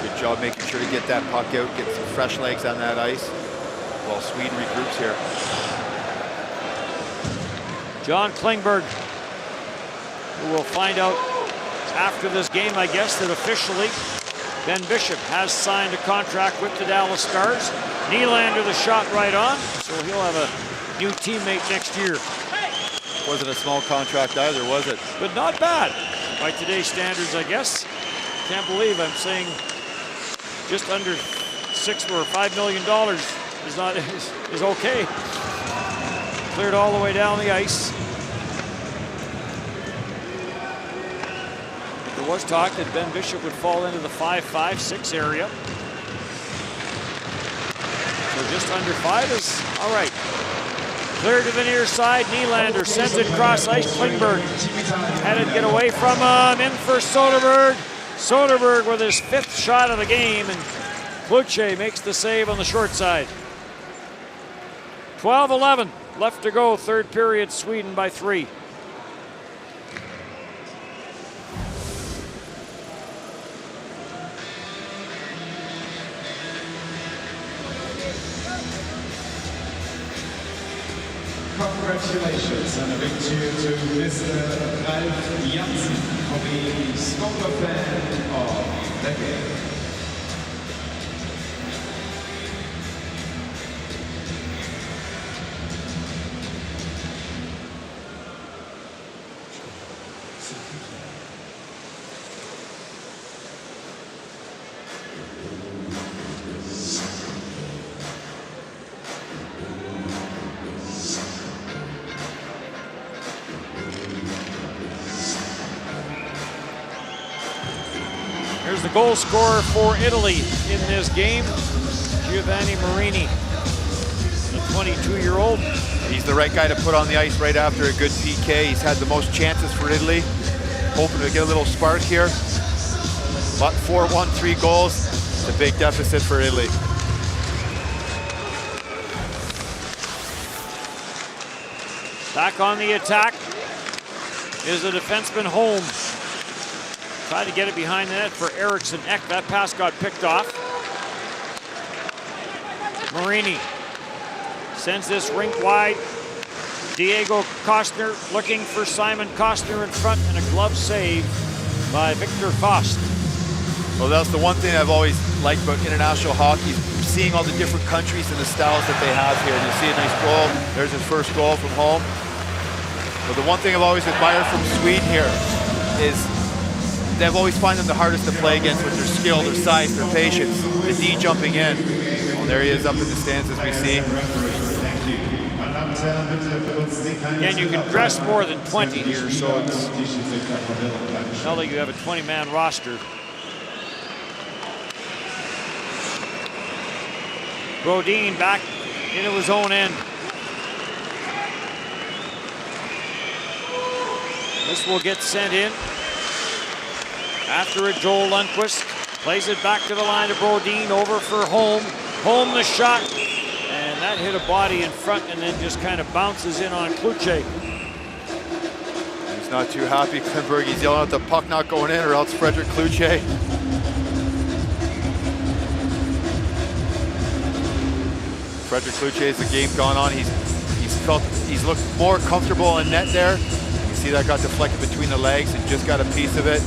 Good job making sure to get that puck out, get some fresh legs on that ice while Sweden regroups here. John Klingberg, who will find out after this game, I guess, that officially Ben Bishop has signed a contract with the Dallas Stars. Nylander the shot right on, so he'll have a new teammate next year. Wasn't a small contract either, was it? But not bad by today's standards, I guess. Can't believe I'm saying just under $6 or $5 million is okay. cleared all the way down the ice. There was talk that Ben Bishop would fall into the 5-5-6 area. So just under 5 is all right. Clear to the near side. Nylander sends it cross ice. Klingberg had it get away from him. In for Soderberg. Soderberg with his 5th shot of the game, and Kluche makes the save on the short side. 12-11 left to go. Third period. Sweden by 3. Congratulations and a big cheer to Mr. Ralf Janssen for being Stronger Fan of the game. Here's the goal scorer for Italy in this game, Giovanni Marini, the 22-year-old. He's the right guy to put on the ice right after a good PK. He's had the most chances for Italy. Hoping to get a little spark here. But 4-1, 3 goals. It's a big deficit for Italy. Back on the attack is the defenseman Holm. Tried to get it behind the net for Eriksson Ek. That pass got picked off. Marini sends this rink wide. Diego Kostner looking for Simon Kostner in front, and a glove save by Victor Faust. Well, that's the one thing I've always liked about international hockey, seeing all the different countries and the styles that they have here. And you see a nice goal. There's his first goal from home. But the one thing I've always admired from Sweden here is they've always found them the hardest to play against with their skill, their size, their patience. The D jumping in. Well, there he is up in the stands as we see. Again, you can dress more than 20 here, so it's not like you have a 20-man roster. Brodin back into his own end. This will get sent in. After it, Joel Lundqvist plays it back to the line of Brodin, over for Holm. Holm the shot, and that hit a body in front and then just kind of bounces in on Kluche. He's not too happy. Klingberg, he's yelling at the puck not going in, or else Frederick Kluche. Frederick Kluche, as the game gone on, he's looked more comfortable in net there. You see that got deflected between the legs and just got a piece of it.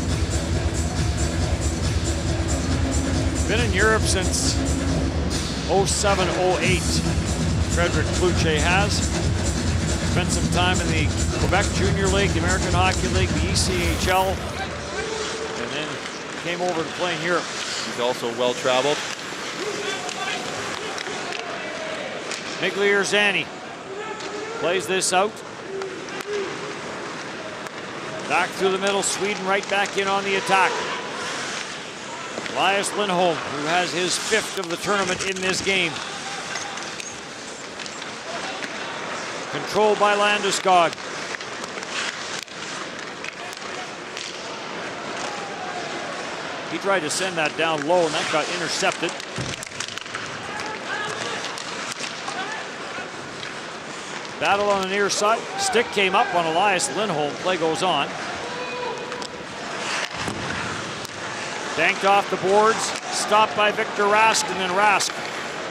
Been in Europe since 07-08. Frederick Kluche has. Spent some time in the Quebec Junior League, the American Hockey League, the ECHL, and then came over to play in Europe. He's also well-traveled. Migliorzani plays this out. Back through the middle, Sweden right back in on the attack. Elias Lindholm, who has his 5th of the tournament in this game. Controlled by Landeskog. He tried to send that down low, and that got intercepted. Battle on the near side. Stick came up on Elias Lindholm. Play goes on. Banked off the boards. Stopped by Victor Rask, and then Rask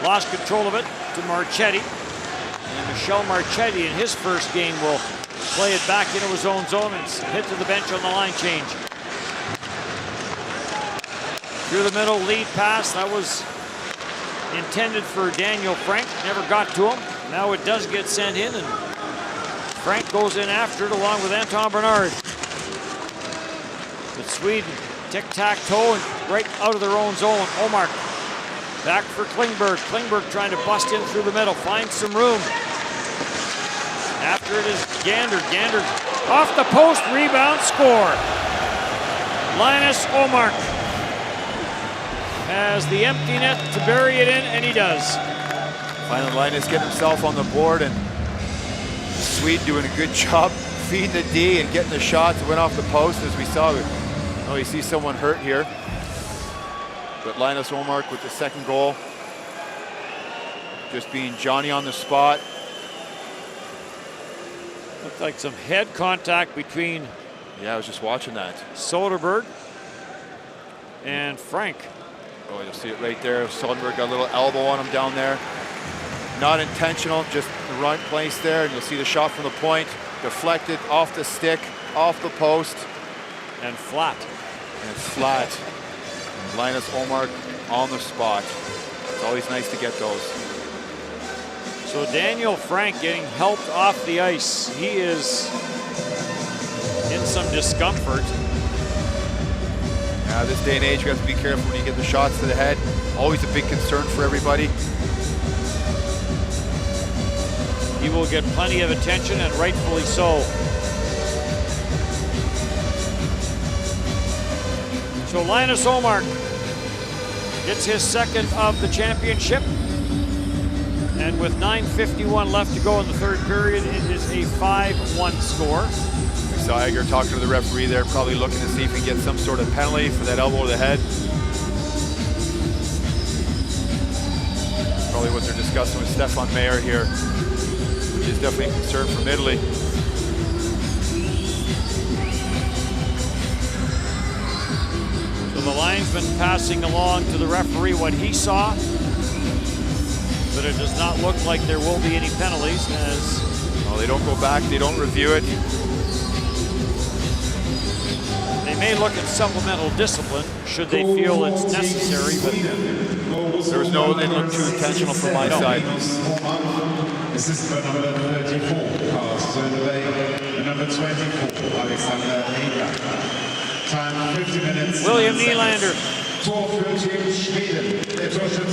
lost control of it to Marchetti. And Michel Marchetti in his first game will play it back into his own zone and hit to the bench on the line change. Through the middle, lead pass. That was intended for Daniel Frank. Never got to him. Now it does get sent in, and Frank goes in after it along with Anton Bernard. But Sweden tic-tac-toe and right out of their own zone. Omar back for Klingberg. Klingberg trying to bust in through the middle, finds some room. After it is Gander. Gander off the post, rebound, score. Linus Omark has the empty net to bury it in, and he does. Finally, Linus getting himself on the board, and Swede doing a good job feeding the D and getting the shots. It went off the post, as we saw. Oh, you see someone hurt here. But Linus Omark with the second goal. Just being Johnny on the spot. Looked like some head contact between Yeah, I was just watching that. Soderberg and Frank. Oh, you'll see it right there. Soderberg got a little elbow on him down there. Not intentional, just the right place there. And you'll see the shot from the point. Deflected off the stick, off the post. And flat. And flat. Linus Omark on the spot. It's always nice to get those. So Daniel Frank getting helped off the ice. He is in some discomfort. Yeah, this day and age, you have to be careful when you get the shots to the head. Always a big concern for everybody. He will get plenty of attention, and rightfully so. So Linus Omark gets his second of the championship. And with 9:51 left to go in the third period, it is a 5-1 score. We saw Egger talking to the referee there, probably looking to see if he can get some sort of penalty for that elbow to the head. Probably what they're discussing with Stefan Mayer here, which is definitely a concern from Italy. So the linesman passing along to the referee what he saw, but it does not look like there will be any penalties as... Well, they don't go back, they don't review it. They may look at supplemental discipline should they feel it's necessary, but there was no, they didn't look too intentional from my side. Assistant by number 34, Carlos Söderberg, number 24, Alexander Nylander. Time 50 minutes. William Nylander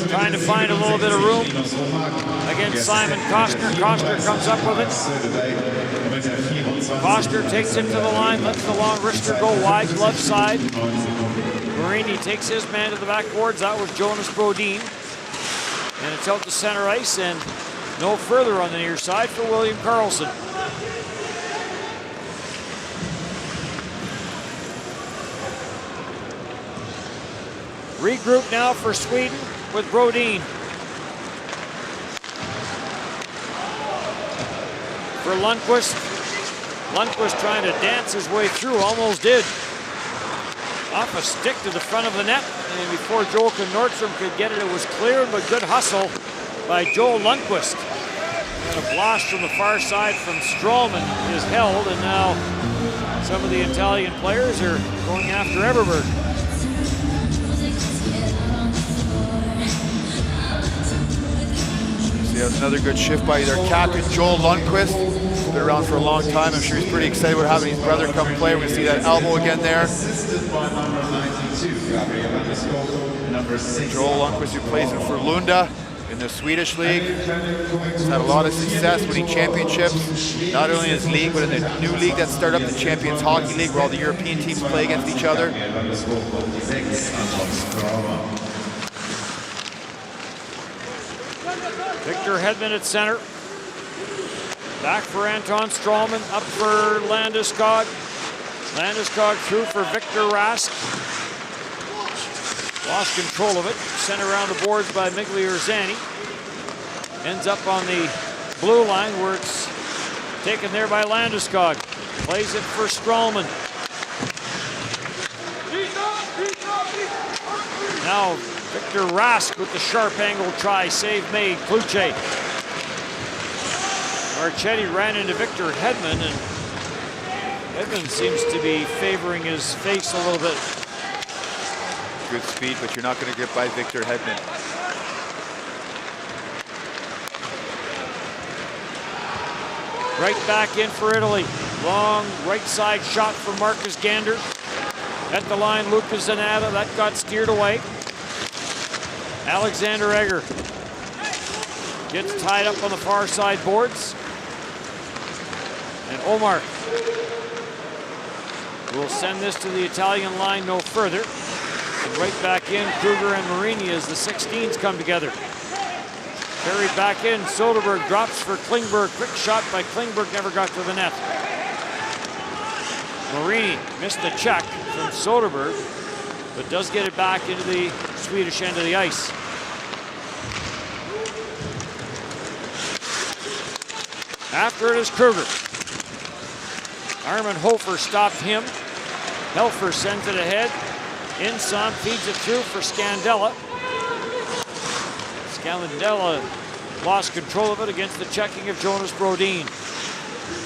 trying to find a little bit of room against Simon Costner. Costner comes up with it. Costner takes it to the line, lets the long wrister go wide, glove side. Marini takes his man to the backboards. That was Jonas Brodin. And it's out to center ice, and no further on the near side for William Karlsson. Regroup now for Sweden with Brodin. For Lundqvist. Lundqvist trying to dance his way through, almost did. Off a stick to the front of the net, and before Joakim Nordstrom could get it, it was cleared, but good hustle by Joel Lundqvist. And a blast from the far side from Stroman is held, and now some of the Italian players are going after Everberg. Yeah, another good shift by their captain, Joel Lundqvist. Been around for a long time. I'm sure he's pretty excited about having his brother come play. We're going to see that elbow again there. Joel Lundqvist, who plays for Lunda in the Swedish league. He's had a lot of success winning championships, not only in his league, but in the new league that started up, the Champions Hockey League, where all the European teams play against each other. Victor Hedman at center. Back for Anton Strålman, up for Landeskog. Landeskog through for Victor Rask. Lost control of it. Sent around the boards by Miglior Zani. Ends up on the blue line where it's taken there by Landeskog. Plays it for Strålman. Now Victor Rask with the sharp angle try, save made, Kluche. Marchetti ran into Victor Hedman, and Hedman seems to be favoring his face a little bit. Good speed, but you're not going to get by Victor Hedman. Right back in for Italy. Long right side shot from Marcus Gander. At the line, Lucas Zanata, that got steered away. Alexander Egger gets tied up on the far side boards. Omar will send this to the Italian line no further. And right back in, Kruger and Marini as the 16s come together. Carried back in, Soderberg drops for Klingberg. Quick shot by Klingberg, never got to the net. Marini missed the check from Soderberg, but does get it back into the Swedish end of the ice. After it is Kruger. Armin Hofer stopped him. Helfer sends it ahead. Insom feeds it through for Scandella. Scandella lost control of it against the checking of Jonas Brodin.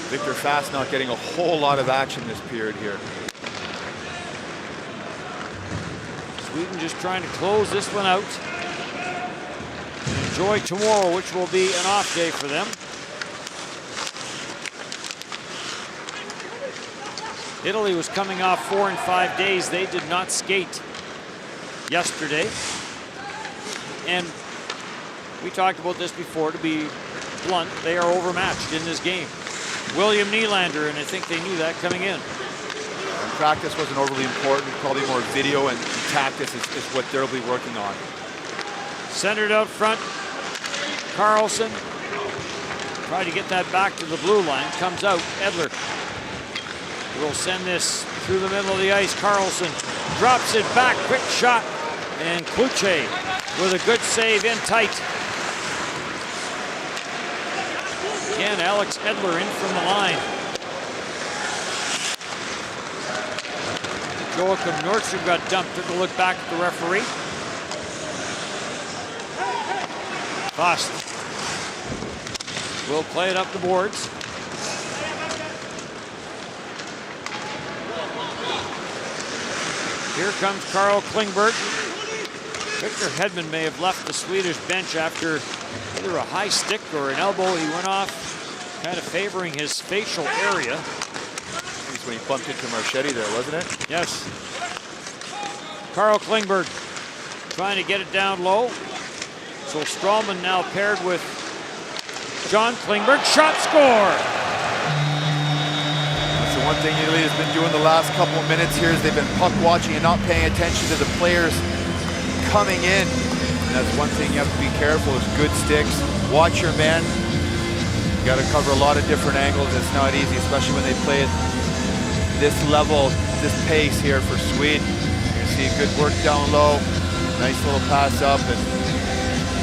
Victor Fast not getting a whole lot of action this period here. Sweden just trying to close this one out. Enjoy tomorrow, which will be an off day for them. Italy was coming off 4 and 5 days. They did not skate yesterday. And we talked about this before, to be blunt, they are overmatched in this game. William Nylander, and I think they knew that coming in. Practice wasn't overly important, probably more video and tactics is what they'll be working on. Centered out front, Carlson. Tried to get that back to the blue line, comes out, Edler. Will send this through the middle of the ice. Carlson drops it back, quick shot, and Kluche with a good save in tight. Again, Alex Edler in from the line. Joachim Nordstrom got dumped, took a look back at the referee. Fast will play it up the boards. Here comes Carl Klingberg. Victor Hedman may have left the Swedish bench after either a high stick or an elbow. He went off kind of favoring his facial area. That's when he bumped into Marchetti there, wasn't it? Yes. Carl Klingberg trying to get it down low. So Strawman now paired with John Klingberg. Shot, score! That's the one thing Italy has been doing the last couple of minutes here is they've been puck watching and not paying attention to the players coming in. And that's one thing you have to be careful is good sticks. Watch your man. You got to cover a lot of different angles. It's not easy, especially when they play at this level, this pace here for Sweden. You see good work down low. Nice little pass up and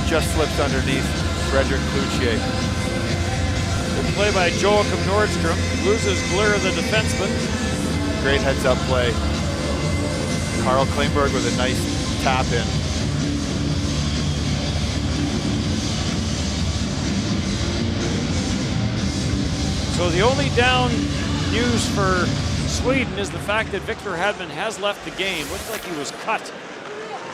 just slips underneath Frederick Cloutier. Good play by Joachim Nordstrom. Loses clear of the defenseman. Great heads-up play. Carl Klingberg with a nice tap in. So the only down news for Sweden is the fact that Victor Hedman has left the game. Looks like he was cut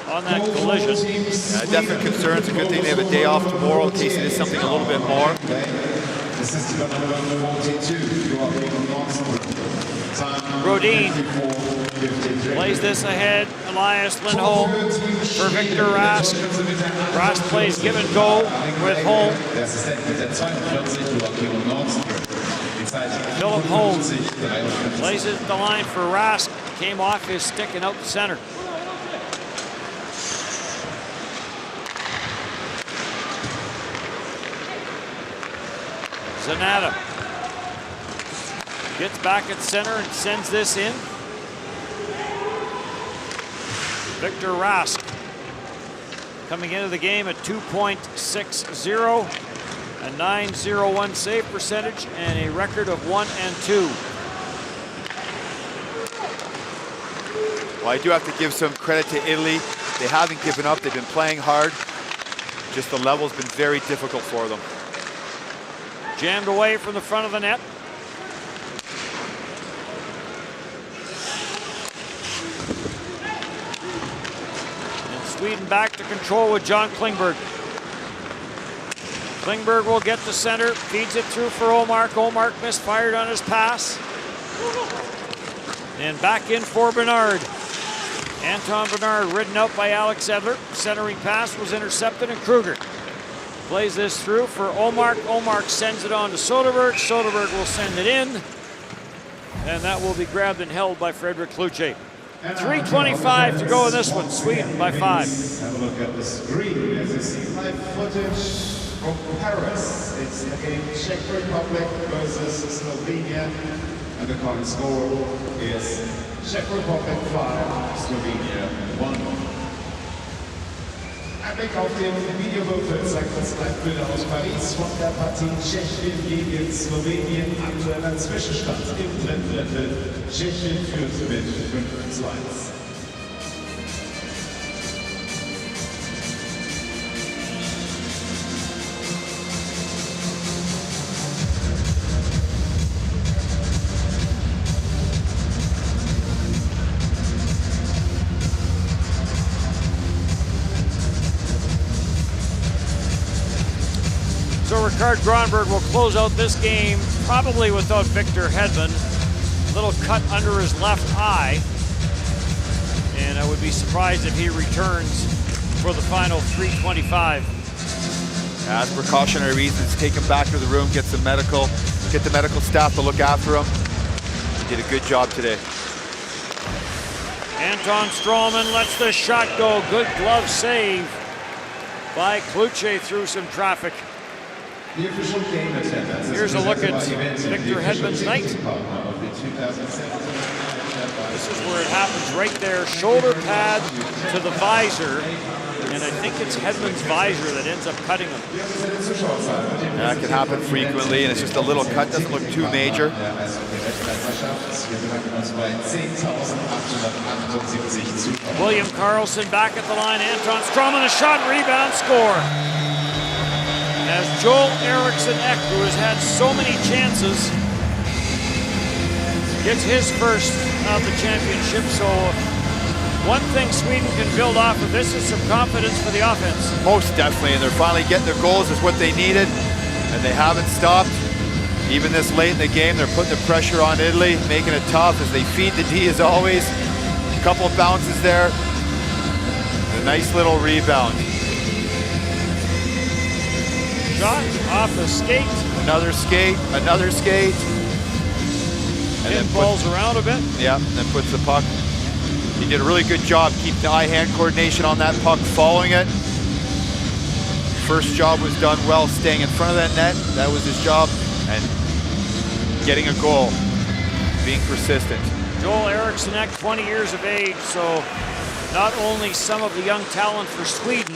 on that collision. Yeah, definite concern. It's a good thing they have a day off tomorrow in case it is something a little bit more. Brodin plays this ahead. Elias Lindholm for Victor Rask. Rask plays give and go with Holm. Philip Holmes plays it the line for Rask. Came off his stick and out the center. Zanata gets back at center and sends this in. Victor Rask coming into the game at 2.60, a .901 save percentage, and a record of 1-2. Well, I do have to give some credit to Italy. They haven't given up. They've been playing hard. Just the level's been very difficult for them. Jammed away from the front of the net. And Sweden back to control with John Klingberg. Klingberg will get to center, feeds it through for Omark. Omark misfired on his pass. And back in for Bernard. Anton Bernard ridden out by Alex Edler. Centering pass was intercepted, and Kruger Plays this through for Omark. Omark sends it on to Soderberg. Soderberg will send it in. And that will be grabbed and held by Fredrik Kluche. 3:25 to go in this one. Sweden by 5. Have a look at the screen as you see live footage from Paris. It's the game Czech Republic versus Slovenia. And the current score is Czech Republic 5, Slovenia 1. Ein Blick auf den Videowürfel zeigt uns Live-Bilder aus Paris von der Partie Tschechien gegen Slowenien. Aktueller Zwischenstand im dritten Drittel. Tschechien führt mit 5:1. So Ricard Gronberg will close out this game probably without Victor Hedman. Little cut under his left eye. And I would be surprised if he returns for the final 3:25. As precautionary reasons, take him back to the room, get the medical staff to look after him. He did a good job today. Anton Strålman lets the shot go. Good glove save by Kluche through some traffic. Here's a look at Victor Hedman's night. This is where it happens right there. Shoulder pad to the visor. And I think it's Hedman's visor that ends up cutting him. Yeah, that can happen frequently, and it's just a little cut, doesn't look too major. William Karlsson back at the line. Anton Strålman, a shot, rebound, score. As Joel Eriksson Ek, who has had so many chances, gets his first of the championship. So one thing Sweden can build off of this is some confidence for the offense. Most definitely, and they're finally getting their goals is what they needed, and they haven't stopped. Even this late in the game, they're putting the pressure on Italy, making it tough as they feed the D as always. A couple of bounces there. A nice little rebound. Shot off the skate. Another skate, another skate. And then falls around a bit. Yeah, and then puts the puck. He did a really good job keeping the eye-hand coordination on that puck, following it. First job was done well, staying in front of that net. That was his job. And getting a goal, being persistent. Joel Eriksson Ek, 20 years of age, so not only some of the young talent for Sweden,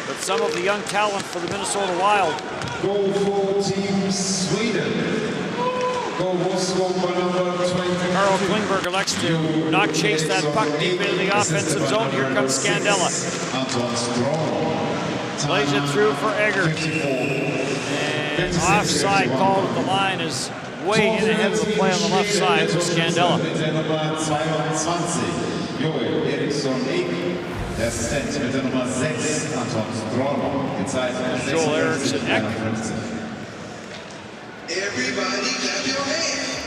but some of the young talent for the Minnesota Wild. Goal for Team Sweden. Goal was scored by number 20. Carl Klingberg elects to not chase that puck deep into the offensive zone. Here comes Scandella. Anton Strålman. Plays it through for Egger. And offside call at the line is way in ahead of the play on the left side for Scandella. Joel Eriksson Ek. Der Assistent mit der Nummer 6, Anton Strålman. Gezeigt Joel Eriksson Ek. Everybody clap your hands.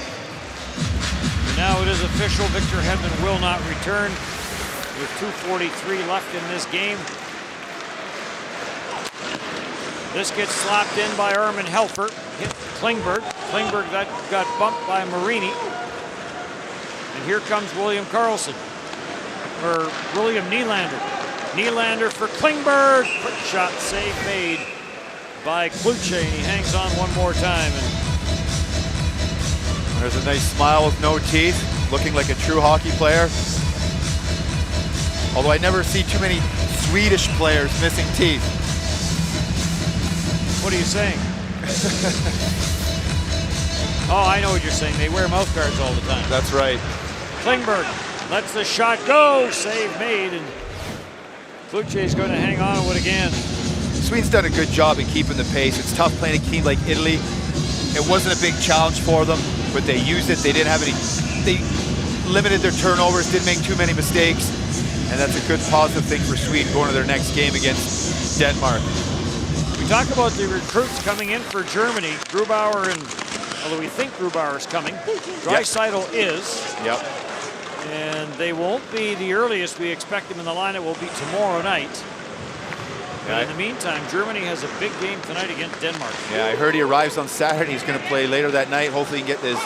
Now it is official, Victor Hedman will not return with 2:43 left in this game. This gets slapped in by Erman Helfer, hit Klingberg. Klingberg that got bumped by Marini. And here comes William Karlsson, or William Nylander. Nylander for Klingberg, quick shot save made by Kluche, and he hangs on one more time. And there's a nice smile with no teeth, looking like a true hockey player. Although I never see too many Swedish players missing teeth. What are you saying? Oh, I know what you're saying. They wear mouth guards all the time. That's right. Klingberg lets the shot go, save made, and Kluche is going to hang on to it again. Sweden's done a good job in keeping the pace. It's tough playing a team like Italy. It wasn't a big challenge for them, but they used it. They didn't have any, they limited their turnovers, didn't make too many mistakes, and that's a good positive thing for Sweden going to their next game against Denmark. We talk about the recruits coming in for Germany. Grubauer, and although we think Grubauer is coming, Draisaitl is. Yep. And they won't be the earliest we expect them in the line. It will be tomorrow night. But in the meantime, Germany has a big game tonight against Denmark. Yeah, I heard he arrives on Saturday. He's going to play later that night. Hopefully he can get this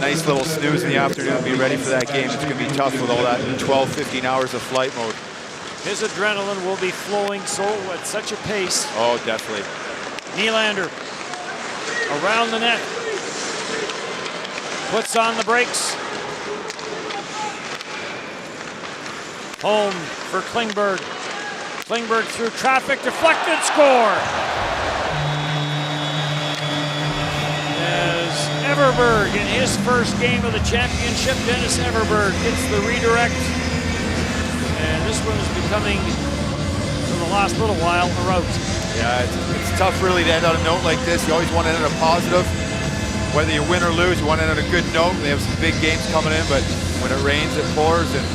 nice little snooze in the afternoon and be ready for that game. It's going to be tough with all that 12, 15 hours of flight mode. His adrenaline will be flowing so at such a pace. Oh, definitely. Nylander around the net. Puts on the brakes. Home for Klingberg. Klingberg through traffic, deflected, score! As Everberg in his first game of the championship, Dennis Everberg gets the redirect. And this one is becoming, for the last little while, a rout. Yeah, it's tough really to end on a note like this. You always want to end on a positive. Whether you win or lose, you want to end on a good note. They have some big games coming in, but when it rains, it pours. And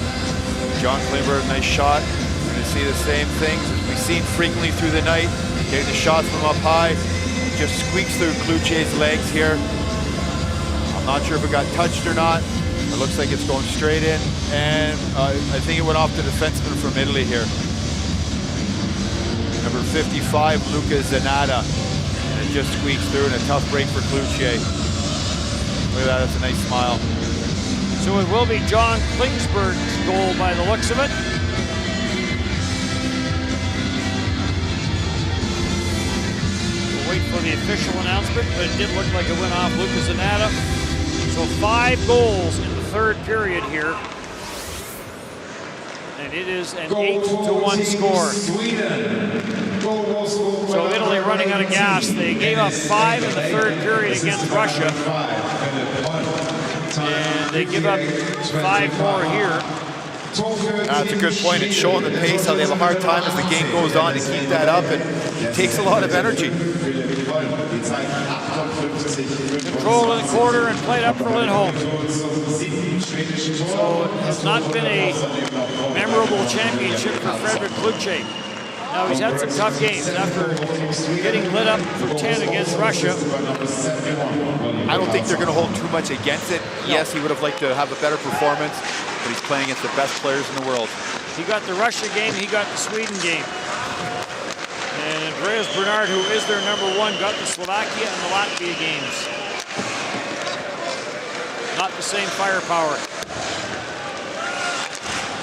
John Klingberg, nice shot. We're going to see the same things as we've seen frequently through the night. Getting the shots from up high. Just squeaks through Cloutier's legs here. I'm not sure if it got touched or not. It looks like it's going straight in. And I think it went off the defenseman from Italy here. Number 55, Luca Zanata. And it just squeaks through, and a tough break for Cloutier. Look at that, that's a nice smile. So it will be John Klingberg's goal by the looks of it. We'll wait for the official announcement, but it did look like it went off Luca Zanata. So 5 goals in the third period here. And it is an 8-1 score. So Italy running out of gas. They gave up 5 in the third period against Russia. And they give up 5 more here. That's a good point. It's showing the pace, how they have a hard time as the game goes on to keep that up, and it takes a lot of energy. Control in the quarter and played up for Lindholm. So it's not been a memorable championship for Frederick Cloutier. Now he's had some tough games after getting lit up for 10 against Russia. I don't think they're going to hold too much against it. Yes, he would have liked to have a better performance, but he's playing against the best players in the world. He got the Russia game, he got the Sweden game. And Andreas Bernard, who is their #1, got the Slovakia and the Latvia games. Not the same firepower.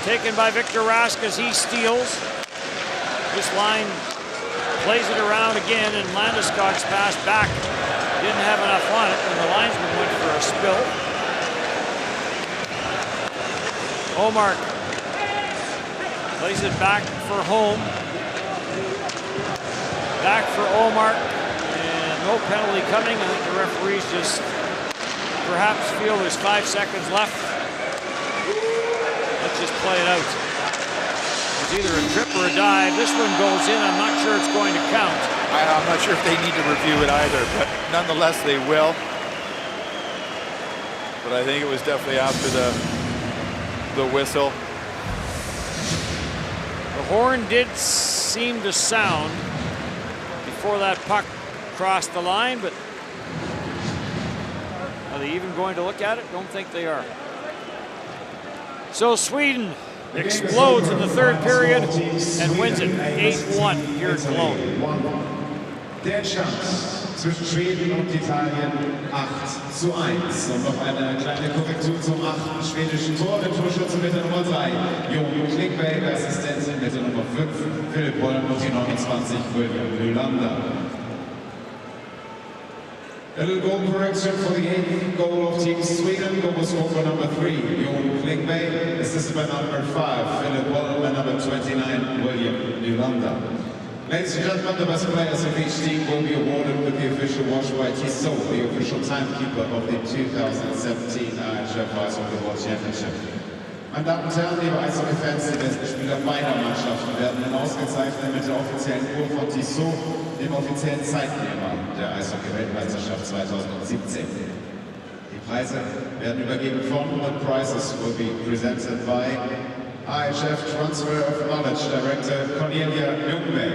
Taken by Victor Rask as he steals. This line plays it around again, and Landeskog's pass back didn't have enough on it, and the linesman went for a spill. Omar plays it back for Home. Back for Omar, and no penalty coming. I think the referees just perhaps feel there's 5 seconds left. Let's just play it out. It's either a trip or a dive. This one goes in. I'm not sure it's going to count. I'm not sure if they need to review it either, but nonetheless they will. But I think it was definitely after the whistle. The horn did seem to sound before that puck crossed the line, but are they even going to look at it? Don't think they are. So Sweden explodes in the third period and wins it 8-1 here in Cologne. Der Chance zwischen Schweden und Italien 8:1. Und noch eine kleine Korrektur zum 8. schwedischen Tor. Der Torschütze mit der Nummer 3. Jon Klingberg, Assistentin mit der Nummer 5. Philipp Holm und die 29. William Nylander. A little goal correction for the 8th goal of Team Sweden. Goal was scored by number 3, Jon Klingberg, assisted by number 5, Philip Holm, and number 29, William Nylander. Ladies and gentlemen, the best players of each team will be awarded with the official watch by Tissot, the official timekeeper of the 2017 IIHF Ice Hockey World Championship. Meine Damen und Herren, liebe Eishockey-Fans, die besten Spieler beider Mannschaften werden dann ausgezeichnet mit der offiziellen Uhr von Tissot, dem offiziellen Zeitnehmer der Eishockey-Weltmeisterschaft 2017. Die Preise werden übergeben von The Prizes will be presented by IIHF Transfer of Knowledge Director Cornelia Ljungberg.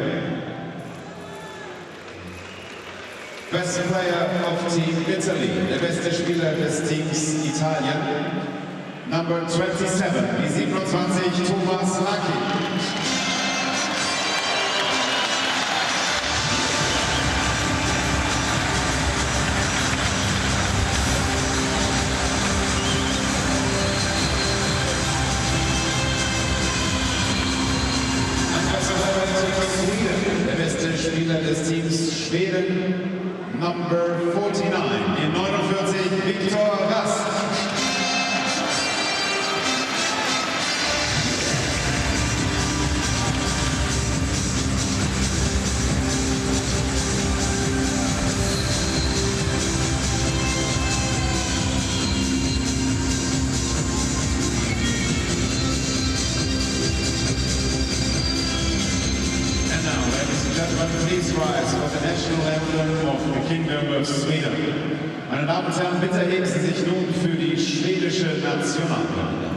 Best Player of Team Italy, der beste Spieler des Teams Italien. Number 27, die 27, Thomas Lucky. Spieler des Teams Schweden, Number 49, in 49, Viktor Rast. Please rise for the national anthem of the Kingdom of Sweden. Meine Damen und Herren, bitte heben Sie sich nun für die schwedische Nationalhymne.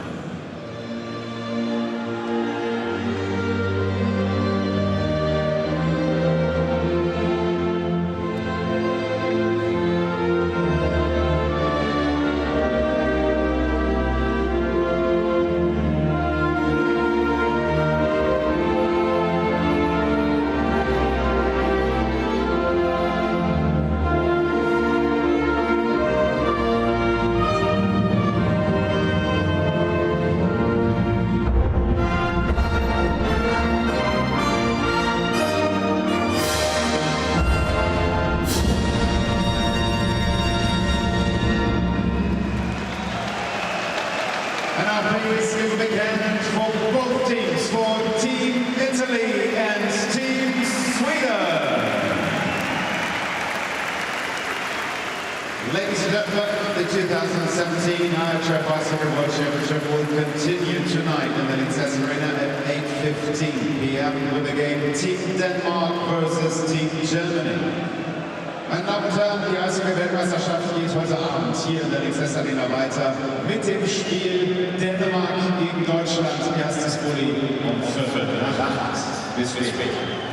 Please give a big hand for both teams, for Team Italy and Team Sweden. Ladies and gentlemen, the 2017 IIHF Ice Hockey World Championship will continue tonight in the Linksess Arena at 8:15 p.m. with the game Team Denmark versus Team Germany. Meine Damen und Herren, die Eishockey-Weltmeisterschaft geht heute Abend hier in der Linksess Arena weiter mit dem Spiel Dänemark gegen Deutschland. Erstes Bulli um 7:45. Bis später.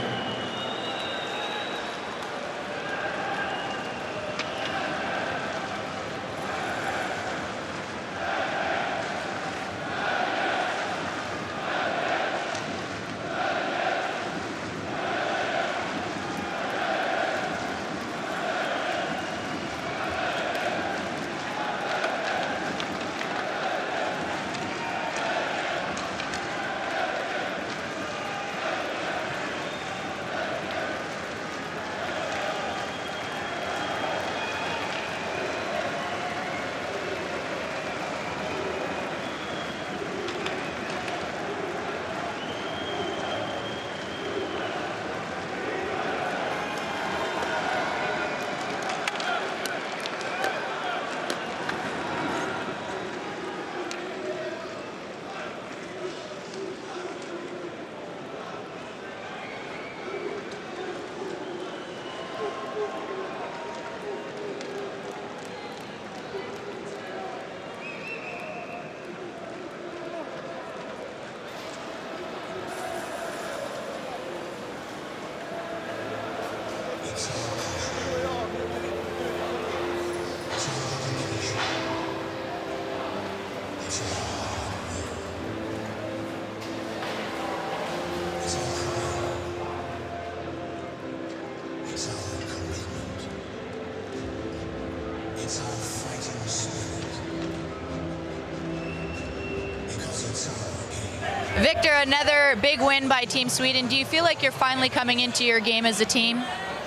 Victor, another big win by Team Sweden. Do you feel like you're finally coming into your game as a team?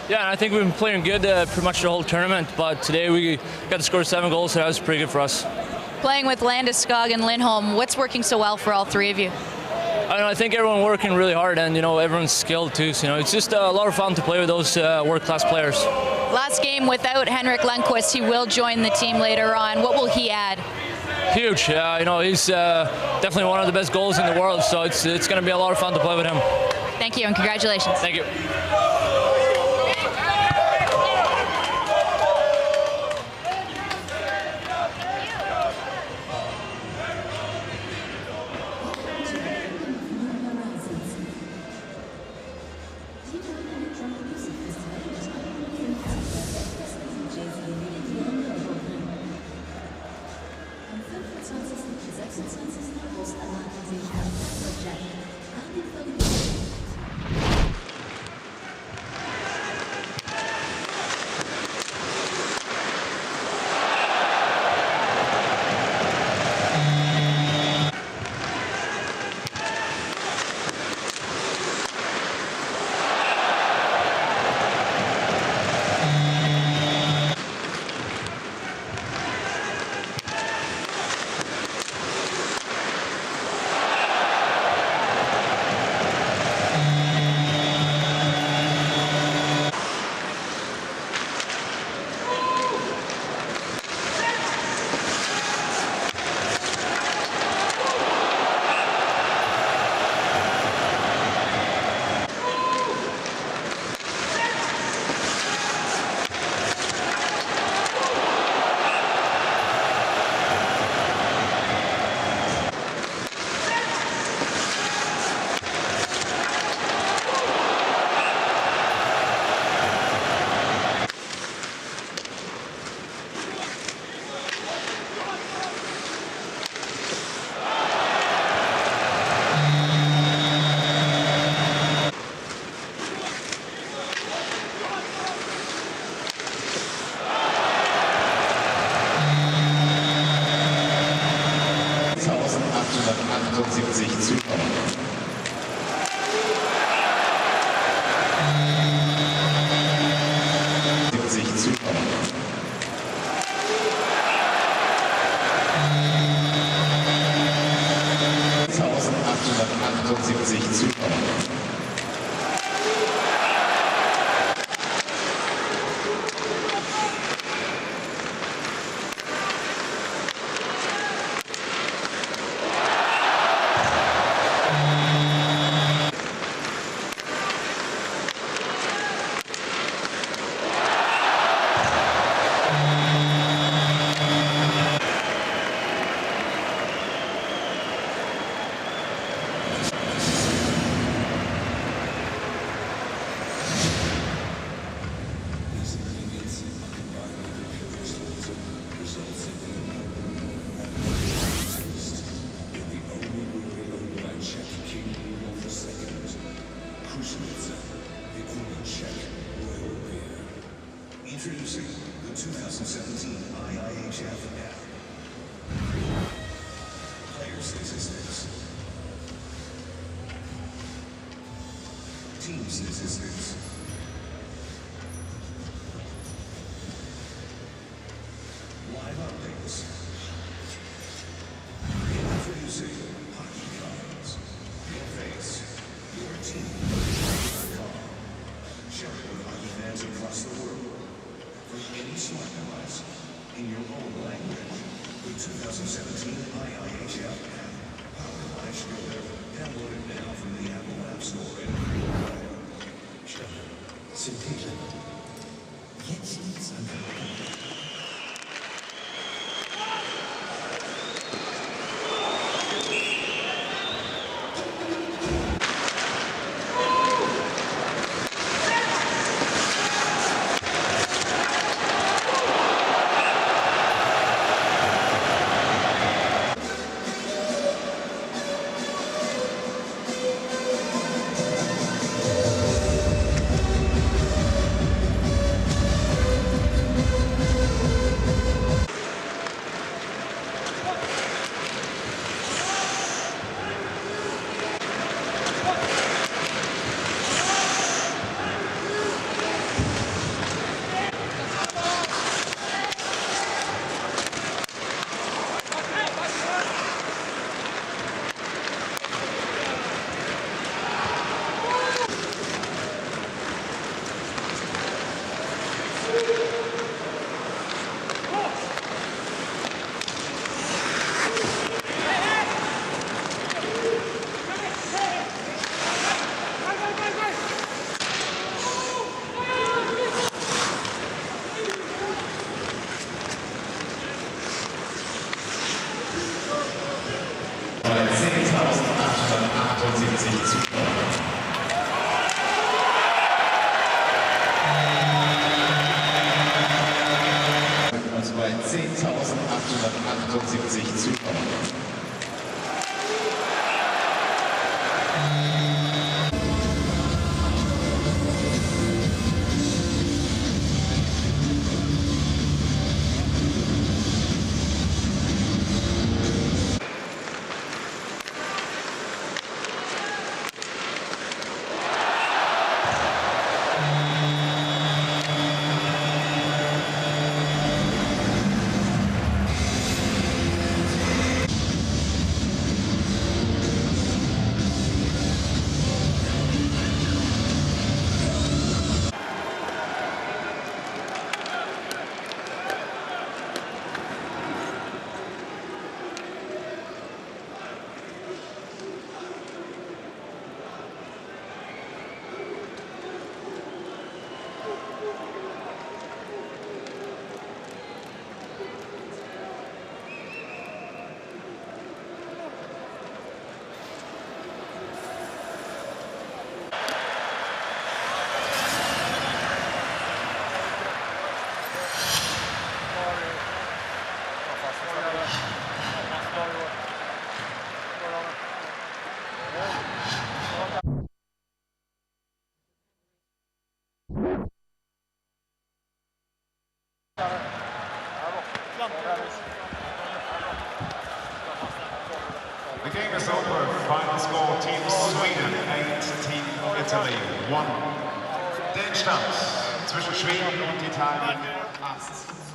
Yeah, and I think we've been playing good pretty much the whole tournament, but today we got to score 7 goals, so that was pretty good for us. Playing with Landeskog and Lindholm, what's working so well for all three of you? I don't know, I think everyone working really hard, and everyone's skilled too, so it's just a lot of fun to play with those world-class players. Last game without Henrik Lundqvist. He will join the team later on. What will he add? Huge. He's definitely one of the best goals in the world, so it's going to be a lot of fun to play with him. Thank you, and congratulations. Thank you. Zukommen. 1878 Zukommen. Introducing the 2017 IIHF app. Player statistics. Team statistics. Live updates. Introducing Hockey Cards. Your face, your team.com. Sharing with hockey fans across the world. From any smart device, in your own language, the 2017 IIHF app, powered by Schroeder. Download it now from the Apple App Store and Google. Schroeder. Synthese. Jetzt geht's an. Bei 10.878 Zukommen. Italy 1. Den Stand zwischen Schweden und Italien 8.